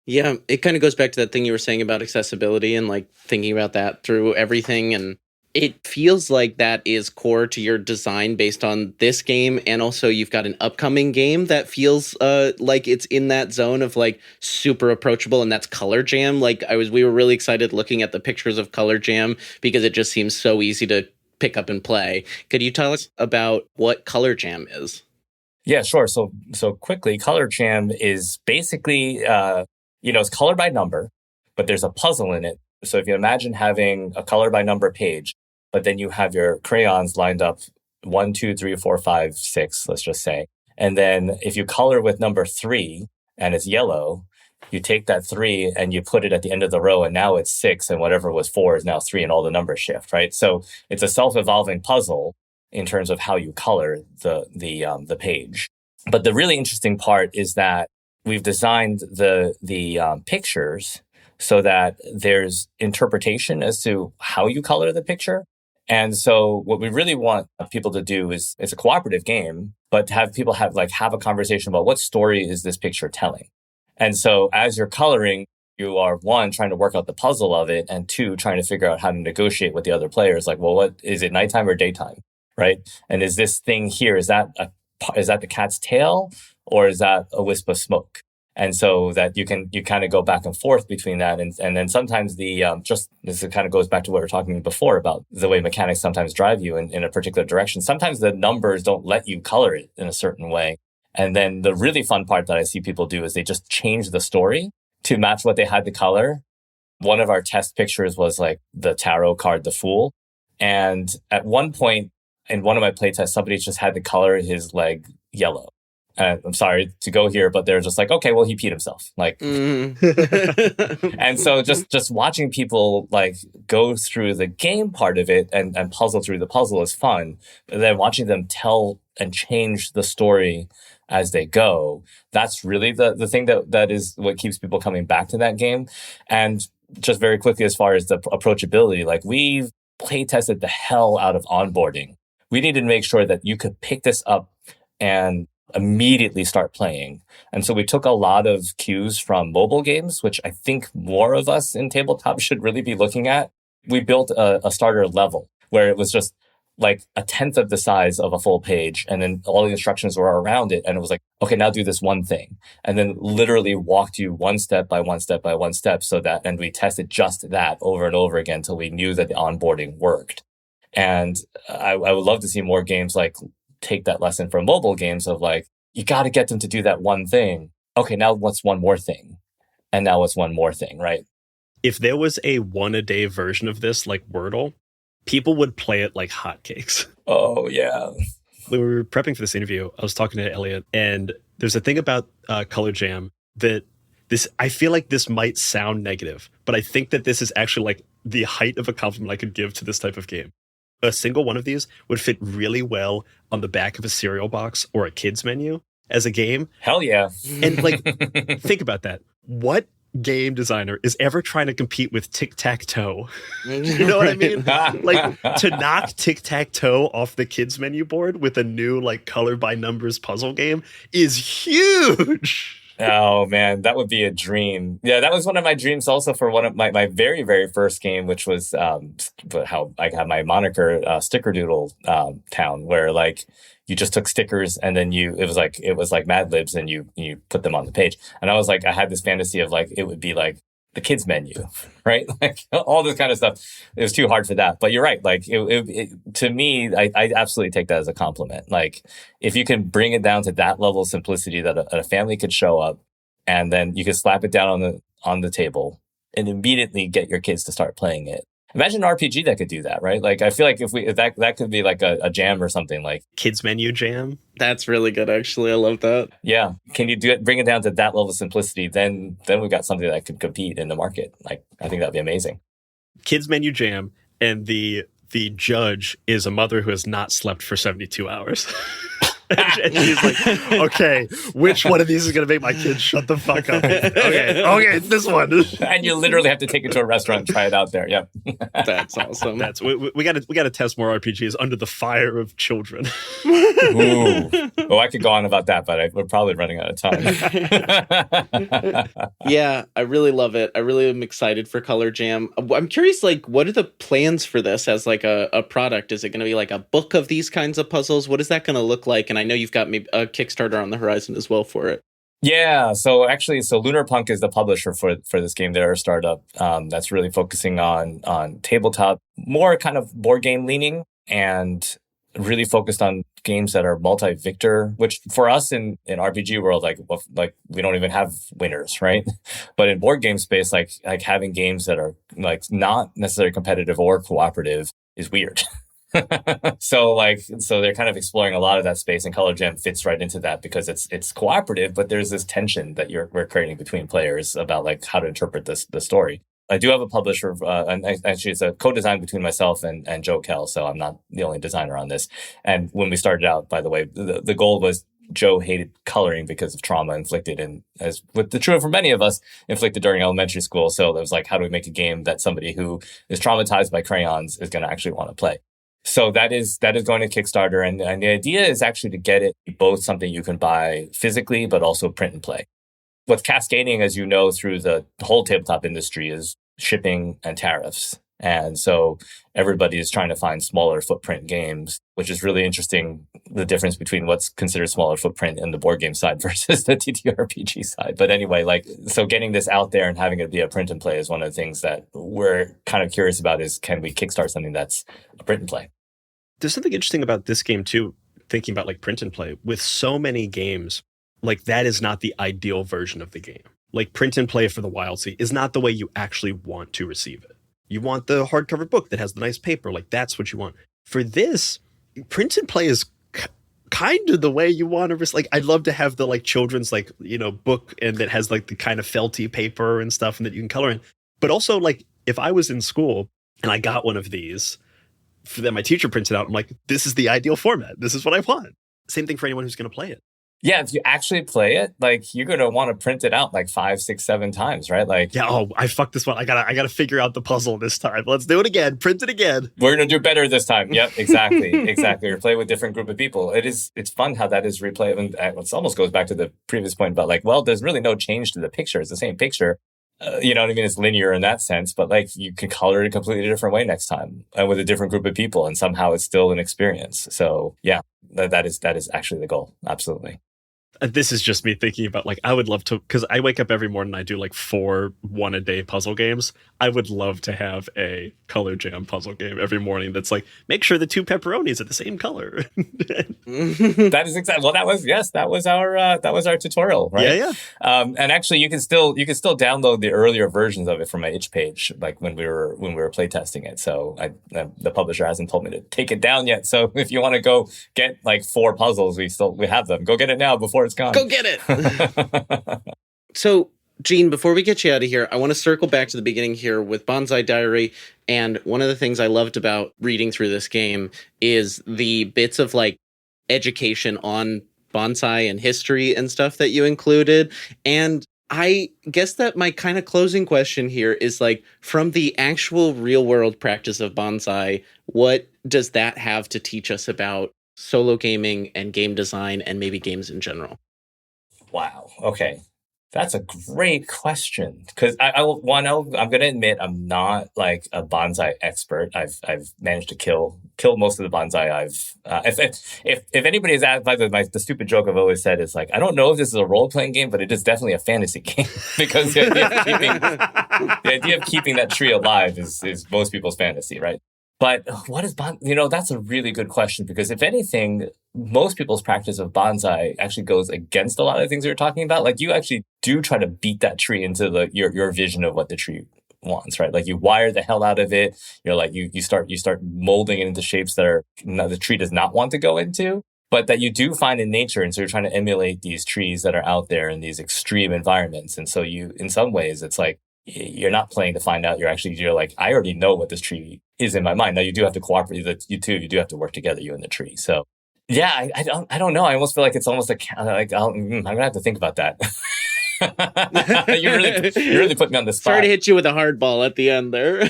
Yeah, it kind of goes back to that thing you were saying about accessibility and like thinking about that through everything. And it feels like that is core to your design based on this game. And also you've got an upcoming game that feels like it's in that zone of like super approachable, and that's Color Jam. Like we were really excited looking at the pictures of Color Jam because it just seems so easy to pick up and play. Could you tell us about what Color Jam is? Yeah, sure. So quickly, Color Jam is basically it's color by number, but there's a puzzle in it. So if you imagine having a color by number page, but then you have your crayons lined up 1, 2, 3, 4, 5, 6, let's just say. And then if you color with number 3 and it's yellow, you take that 3 and you put it at the end of the row, and now it's 6, and whatever was 4 is now 3, and all the numbers shift, right? So it's a self-evolving puzzle in terms of how you color the page. But the really interesting part is that we've designed the pictures so that there's interpretation as to how you color the picture. And so what we really want people to do is, it's a cooperative game, but to have people have a conversation about what story is this picture telling. And so as you're coloring, you are, 1, trying to work out the puzzle of it, and 2, trying to figure out how to negotiate with the other players. Like, well, what is it, nighttime or daytime, right? And is this thing here, is that the cat's tail, or is that a wisp of smoke? And so that you kind of go back and forth between that. And then sometimes this kind of goes back to what we were talking before about the way mechanics sometimes drive you in a particular direction. Sometimes the numbers don't let you color it in a certain way. And then the really fun part that I see people do is they just change the story to match what they had to color. One of our test pictures was like the tarot card, the Fool. And at one point in one of my playtests, somebody just had to color his leg yellow. I'm sorry to go here, but they're just like, okay, well, he peed himself. Like, and so just watching people like go through the game part of it and puzzle through the puzzle is fun. But then watching them tell and change the story as they go, that's really the thing that is what keeps people coming back to that game. And just very quickly, as far as the approachability, like we've play tested the hell out of onboarding. We needed to make sure that you could pick this up and immediately start playing. And so we took a lot of cues from mobile games, which I think more of us in tabletop should really be looking at. We built a starter level where it was just like 1/10 of the size of a full page. And then all the instructions were around it. And it was like, okay, now do this one thing. And then literally walked you one step by one step by one step and we tested just that over and over again until we knew that the onboarding worked. And I would love to see more games like take that lesson from mobile games of like, you got to get them to do that one thing. Okay, now what's one more thing? And now what's one more thing, right? If there was a 1-a-day version of this, like Wordle, people would play it like hotcakes. Oh, yeah. When we were prepping for this interview, I was talking to Elliot, and there's a thing about Color Jam that I feel like this might sound negative, but I think that this is actually like the height of a compliment I could give to this type of game. A single one of these would fit really well on the back of a cereal box or a kid's menu as a game. Hell yeah. And like, think about that. What game designer is ever trying to compete with tic-tac-toe. You know what I mean? Like, to knock tic-tac-toe off the kids menu board with a new like color by numbers puzzle game is huge. Oh man, that would be a dream. Yeah, that was one of my dreams also for one of my very, very first game, which was how I got my moniker, Sticker Doodle Town, where like you just took stickers and then it was like Mad Libs and you put them on the page. And I had this fantasy of like it would be like the kids menu, right? Like all this kind of stuff. It was too hard for that. But you're right. Like to me, I absolutely take that as a compliment. Like if you can bring it down to that level of simplicity that a family could show up and then you could slap it down on the table and immediately get your kids to start playing it. Imagine an RPG that could do that, right? Like I feel like if that could be like a jam or something, like kids menu jam. That's really good, actually. I love that. Yeah. Can you do it, bring it down to that level of simplicity? Then we've got something that could compete in the market. Like I think that'd be amazing. Kids menu jam, and the judge is a mother who has not slept for 72 hours. And she's like, okay, which one of these is going to make my kids shut the fuck up? Okay, it's this one. And you literally have to take it to a restaurant and try it out there. Yep. That's awesome. We got to test more RPGs under the fire of children. Ooh. Oh, I could go on about that, but we're probably running out of time. Yeah, I really love it. I really am excited for Color Jam. I'm curious, like, what are the plans for this as like a product? Is it going to be like a book of these kinds of puzzles? What is that going to look like? And I know you've got maybe a Kickstarter on the horizon as well for it. Yeah, so Lunar Punk is the publisher for this game. They're a startup that's really focusing on tabletop, more kind of board game leaning, and really focused on games that are multi-victor, which for us in RPG world, like we don't even have winners, right? But in board game space, like having games that are like not necessarily competitive or cooperative is weird. So they're kind of exploring a lot of that space, and Color Jam fits right into that because it's cooperative, but there's this tension that we're creating between players about like how to interpret the story. I do have a publisher, and actually it's a co-design between myself and Joe Kell, so I'm not the only designer on this. And when we started out, by the way, the goal was Joe hated coloring because of trauma inflicted, and as with the truth for many of us, inflicted during elementary school. So it was like, how do we make a game that somebody who is traumatized by crayons is going to actually want to play? So that is going to Kickstarter, and the idea is actually to get it both something you can buy physically, but also print and play. What's cascading, as you know, through the whole tabletop industry is shipping and tariffs. And so everybody is trying to find smaller footprint games, which is really interesting, the difference between what's considered smaller footprint in the board game side versus the TTRPG side. But anyway, so getting this out there and having it be a print and play is one of the things that we're kind of curious about is, can we kickstart something that's a print and play? There's something interesting about this game too, thinking about like print and play. With so many games, like that is not the ideal version of the game. Like print and play for the WildC is not the way you actually want to receive it. You want the hardcover book that has the nice paper. Like that's what you want. For this, print and play is kind of the way you want to like. I'd love to have the like children's like, book and that has like the kind of felty paper and stuff and that you can color in. But also like if I was in school and I got one of these that my teacher printed out, I'm like, this is the ideal format. This is what I want. Same thing for anyone who's going to play it. Yeah, if you actually play it, like you're gonna want to print it out like 5, 6, 7 times, right? Like, yeah, I fucked this one. I gotta figure out the puzzle this time. Let's do it again. Print it again. We're gonna do better this time. Yep, exactly, exactly. Or play with different group of people. It's fun how that is replayed. And it almost goes back to the previous point about like, well, there's really no change to the picture. It's the same picture. You know what I mean? It's linear in that sense, but like you can color it a completely different way next time and with a different group of people, and somehow it's still an experience. So yeah, that is actually the goal. Absolutely. This is just me thinking about like, I would love to, because I wake up every morning and I do like 4 one-a-day puzzle games. I would love to have a Color Jam puzzle game every morning that's like, make sure the 2 pepperonis are the same color. That is exactly, well, that was our tutorial, right? Yeah. And actually you can still download the earlier versions of it from my itch page, like when we were playtesting it. So the publisher hasn't told me to take it down yet. So if you want to go get like 4 puzzles, we have them. Go get it now before it's gone. Go get it. So, Gene, before we get you out of here, I want to circle back to the beginning here with Bonsai Diary. And one of the things I loved about reading through this game is the bits of like education on bonsai and history and stuff that you included. And I guess that my kind of closing question here is like, from the actual real world practice of bonsai, what does that have to teach us about solo gaming and game design and maybe games in general? Wow. Okay. That's a great question. Because I'm going to admit I'm not like a bonsai expert. I've managed to kill most of the bonsai if anybody is asked by the stupid joke I've always said is like, I don't know if this is a role playing game, but it is definitely a fantasy game because the idea of keeping that tree alive is most people's fantasy, right? But what is that's a really good question, because if anything, most people's practice of bonsai actually goes against a lot of the things we were talking about. Like, you actually do try to beat that tree into your vision of what the tree wants, right? Like, you wire the hell out of it. You're like, you start molding it into shapes that the tree does not want to go into, but that you do find in nature. And so you're trying to emulate these trees that are out there in these extreme environments. And so in some ways, it's like, you're not playing to find out. You're like, I already know what this tree is in my mind. Now you do have to cooperate. You do have to work together, you and the tree. So yeah, I don't know. I almost feel like it's almost like I'm gonna have to think about that. you really put me on the spot. Sorry to hit you with a hardball at the end there.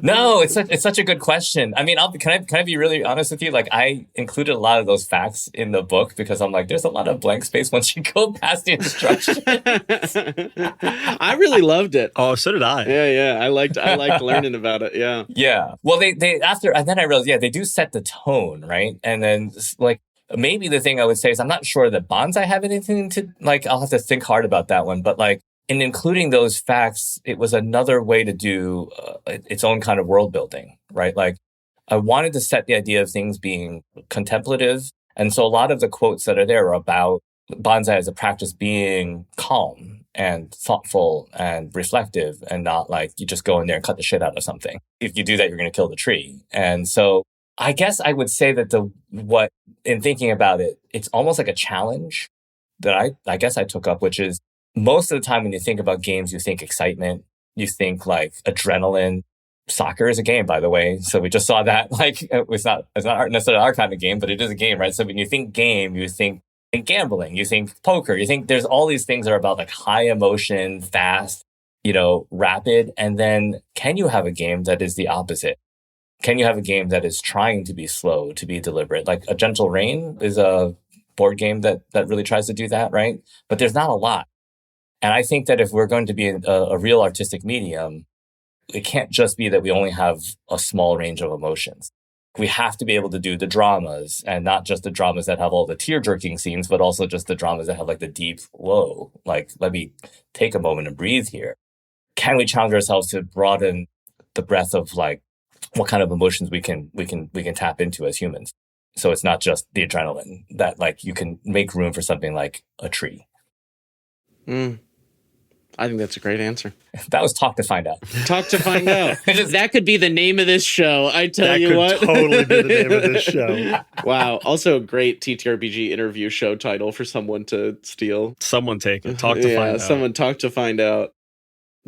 No, it's such a good question. I mean, can I be really honest with you? Like, I included a lot of those facts in the book because I'm like, there's a lot of blank space once you go past the instructions. I really loved it. Oh, so did I. Yeah. I liked learning about it. Yeah. Yeah. Well, they and then I realized, they do set the tone, right? And then like, maybe the thing I would say is I'm not sure that bonsai have anything to, like, I'll have to think hard about that one. But like, in including those facts, it was another way to do its own kind of world building, right? Like, I wanted to set the idea of things being contemplative. And so a lot of the quotes that are there are about bonsai as a practice being calm and thoughtful and reflective, and not like you just go in there and cut the shit out of something. If you do that, you're going to kill the tree. And so I guess I would say that in thinking about it, it's almost like a challenge that I guess I took up, which is, most of the time when you think about games, you think excitement, you think like adrenaline. Soccer is a game, by the way. So we just saw that. Like, it's not necessarily our kind of game, but it is a game, right? So when you think game, you think gambling, you think poker, you think there's all these things that are about like high emotion, fast, rapid. And then can you have a game that is the opposite? Can you have a game that is trying to be slow, to be deliberate? Like A Gentle Rain is a board game that really tries to do that, right? But there's not a lot. And I think that if we're going to be a real artistic medium, it can't just be that we only have a small range of emotions. We have to be able to do the dramas, and not just the dramas that have all the tear-jerking scenes, but also just the dramas that have like the deep, whoa, like, let me take a moment and breathe here. Can we challenge ourselves to broaden the breadth of like what kind of emotions we can tap into as humans? So it's not just the adrenaline, that like you can make room for something like a tree. I think that's a great answer. That was Talk to Find Out. Talk to Find Out. That could be the name of this show. I tell you what. That could totally be the name of this show. Wow. Also a great TTRPG interview show title for someone to steal. Someone take it. Talk to Find Out. Yeah, someone Talk to Find Out.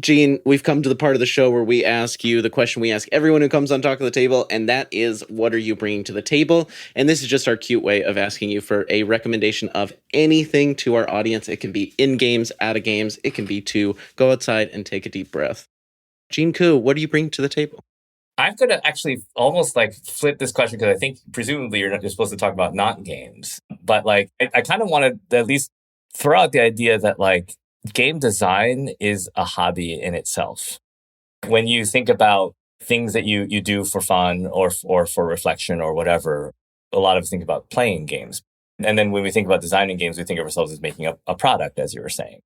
Gene, we've come to the part of the show where we ask you the question we ask everyone who comes on Talk of the Table, and that is, what are you bringing to the table? And this is just our cute way of asking you for a recommendation of anything to our audience. It can be in games, out of games. It can be to go outside and take a deep breath. Gene Koo, what do you bring to the table? I'm going to actually almost like flip this question, because I think presumably you're supposed to talk about not games. But like, I kind of want to at least throw out the idea that like, game design is a hobby in itself. When you think about things that you do for fun or for reflection or whatever, a lot of us think about playing games. And then when we think about designing games, we think of ourselves as making a product, as you were saying.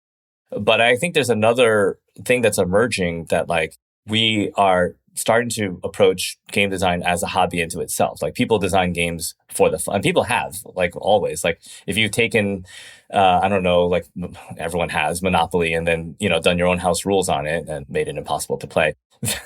But I think there's another thing that's emerging, that like we are starting to approach game design as a hobby into itself. Like, people design games for the fun. And people have, like, always. Like, if you've taken, I don't know, like everyone has Monopoly, and then, done your own house rules on it and made it impossible to play,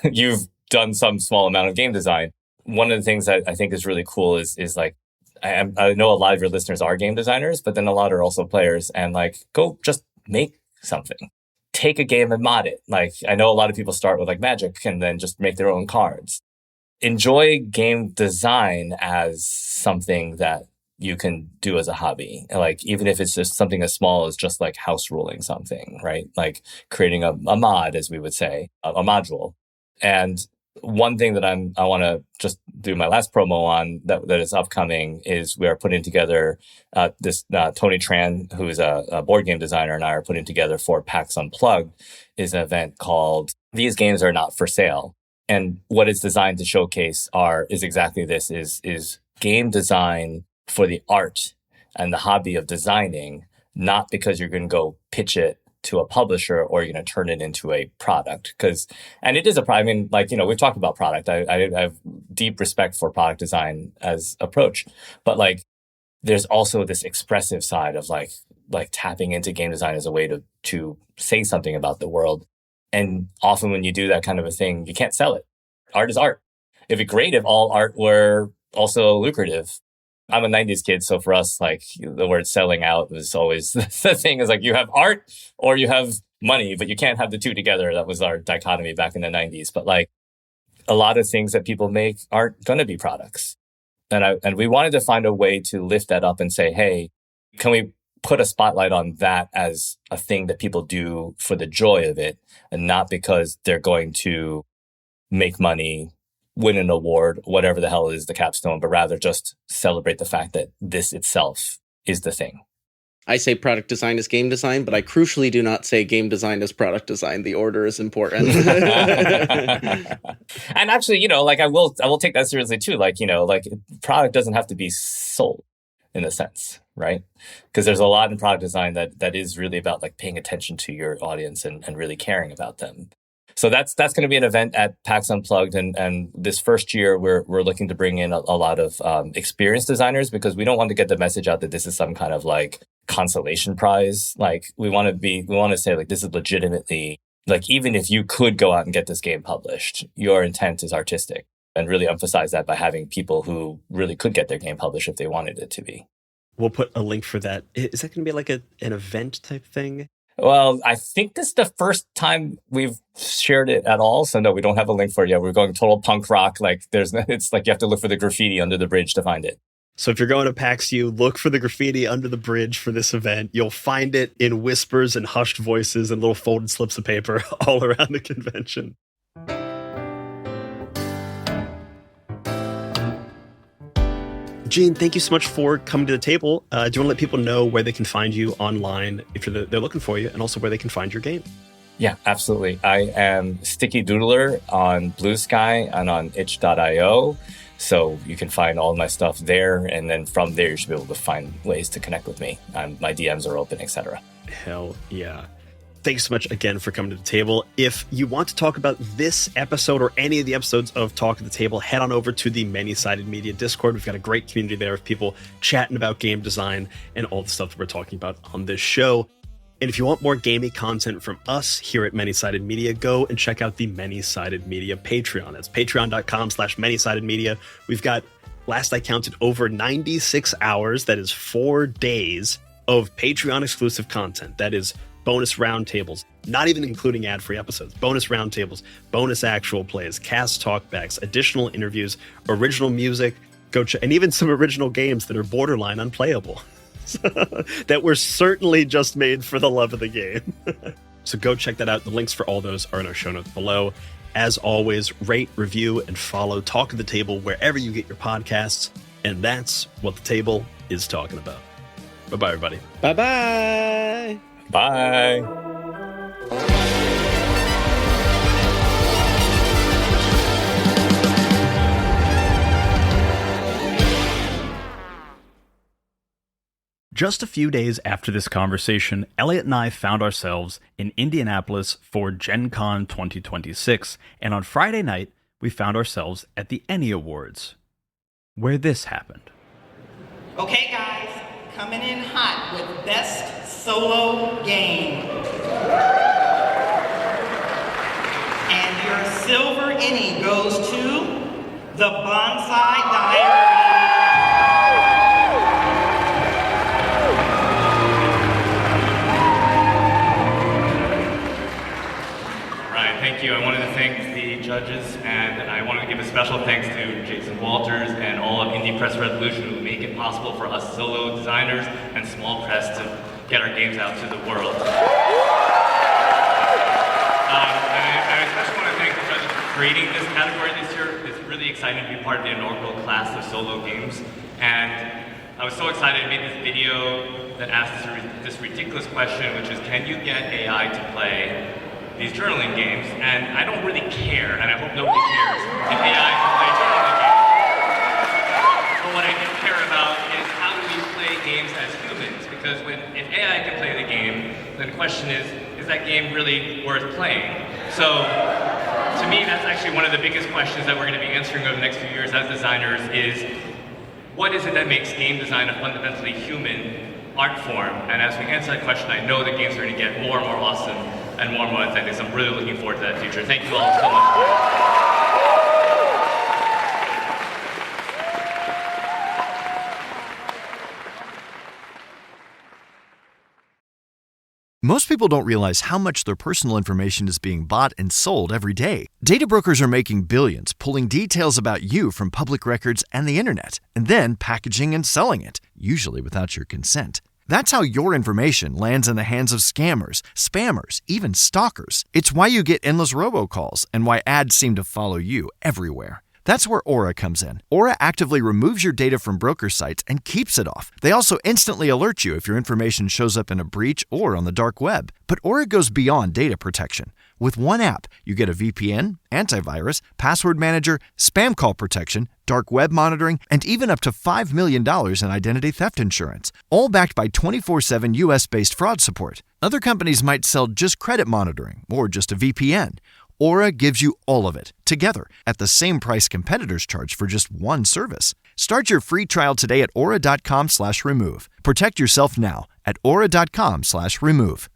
you've done some small amount of game design. One of the things that I think is really cool is like, I know a lot of your listeners are game designers, but then a lot are also players, and like, go just make something. Take a game and mod it. Like, I know a lot of people start with like Magic and then just make their own cards. Enjoy game design as something that you can do as a hobby. Like, even if it's just something as small as just like house ruling something, right? Like creating a mod, as we would say, a module. And one thing that I want to just do my last promo on that is upcoming is we are putting together this Tony Tran, who is a board game designer, and I are putting together for PAX Unplugged is an event called These Games Are Not for Sale. And what it's designed to showcase is exactly this, is game design for the art and the hobby of designing, not because you're going to go pitch it to a publisher or you're going to turn it into a product. And it is a product. I mean, like, we've talked about product. I have deep respect for product design as approach, but like, there's also this expressive side of like tapping into game design as a way to say something about the world. And often when you do that kind of a thing, you can't sell it. Art is art. It'd be great if all art were also lucrative. I'm a 90s kid, so for us, like, the word selling out was always the thing, is like, you have art or you have money, but you can't have the two together. That was our dichotomy back in the 90s. But like, a lot of things that people make aren't going to be products. And we wanted to find a way to lift that up and say, hey, can we put a spotlight on that as a thing that people do for the joy of it, and not because they're going to make money, win an award, whatever the hell is the capstone, but rather just celebrate the fact that this itself is the thing. I say product design is game design, but I crucially do not say game design is product design. The order is important. And actually, like, I will take that seriously too. Like, like, product doesn't have to be sold in a sense, right? Because there's a lot in product design that is really about like paying attention to your audience and really caring about them. So that's going to be an event at PAX Unplugged, and this first year we're looking to bring in a lot of experienced designers, because we don't want to get the message out that this is some kind of like consolation prize. Like, we want to say like, this is legitimately, like, even if you could go out and get this game published, your intent is artistic, and really emphasize that by having people who really could get their game published if they wanted it to be. We'll put a link for that. Is that going to be like an event type thing? Well, I think this is the first time we've shared it at all. So no, we don't have a link for it yet. We're going total punk rock. Like, it's like you have to look for the graffiti under the bridge to find it. So if you're going to PAX U, look for the graffiti under the bridge for this event. You'll find it in whispers and hushed voices and little folded slips of paper all around the convention. Gene, thank you so much for coming to the table. Do you want to let people know where they can find you online if they're looking for you, and also where they can find your game? Yeah, absolutely. I am Sticky Doodler on Blue Sky and on itch.io. So you can find all my stuff there. And then from there, you should be able to find ways to connect with me. My DMs are open, etc. Hell yeah. Thanks so much again for coming to the table. If you want to talk about this episode or any of the episodes of Talk at the Table, head on over to the Many-Sided Media Discord. We've got a great community there of people chatting about game design and all the stuff that we're talking about on this show. And if you want more gaming content from us here at Many-Sided Media, go and check out the Many-Sided Media Patreon. That's patreon.com/Many-Sided Media. We've got, last I counted, over 96 hours. That is 4 days of Patreon exclusive content. That is bonus roundtables, not even including ad-free episodes, bonus roundtables, bonus actual plays, cast talkbacks, additional interviews, original music, and even some original games that are borderline unplayable. That were certainly just made for the love of the game. So go check that out. The links for all those are in our show notes below. As always, rate, review, and follow Talk at the Table wherever you get your podcasts. And that's what the table is talking about. Bye-bye, everybody. Bye-bye. Bye. Just a few days after this conversation, Elliot and I found ourselves in Indianapolis for Gen Con 2026, and on Friday night, we found ourselves at the ENNIE Awards, where this happened. Okay, guys, coming in hot with Best Solo Game. And your silver ENNIE goes to The Bonsai Diary. Thank you. I wanted to thank the judges, and I wanted to give a special thanks to Jason Walters and all of Indie Press Revolution who make it possible for us solo designers and small press to get our games out to the world. I especially want to thank the judges for creating this category this year. It's really exciting to be part of the inaugural class of solo games. And I was so excited to make this video that asked this ridiculous question, which is, can you get AI to play these journaling games? And I don't really care, and I hope nobody cares, if AI can play journaling games. But what I do care about is how do we play games as humans? Because if AI can play the game, then the question is that game really worth playing? So, to me, that's actually one of the biggest questions that we're going to be answering over the next few years as designers is, what is it that makes game design a fundamentally human art form? And as we answer that question, I know that games are going to get more and more awesome and more authentic. So I'm really looking forward to that future. Thank you all so much. Most people don't realize how much their personal information is being bought and sold every day. Data brokers are making billions, pulling details about you from public records and the internet, and then packaging and selling it, usually without your consent. That's how your information lands in the hands of scammers, spammers, even stalkers. It's why you get endless robocalls and why ads seem to follow you everywhere. That's where Aura comes in. Aura actively removes your data from broker sites and keeps it off. They also instantly alert you if your information shows up in a breach or on the dark web. But Aura goes beyond data protection. With one app, you get a VPN, antivirus, password manager, spam call protection, dark web monitoring, and even up to $5 million in identity theft insurance, all backed by 24/7 US-based fraud support. Other companies might sell just credit monitoring or just a VPN. Aura gives you all of it, together, at the same price competitors charge for just one service. Start your free trial today at aura.com/remove. Protect yourself now at aura.com/remove.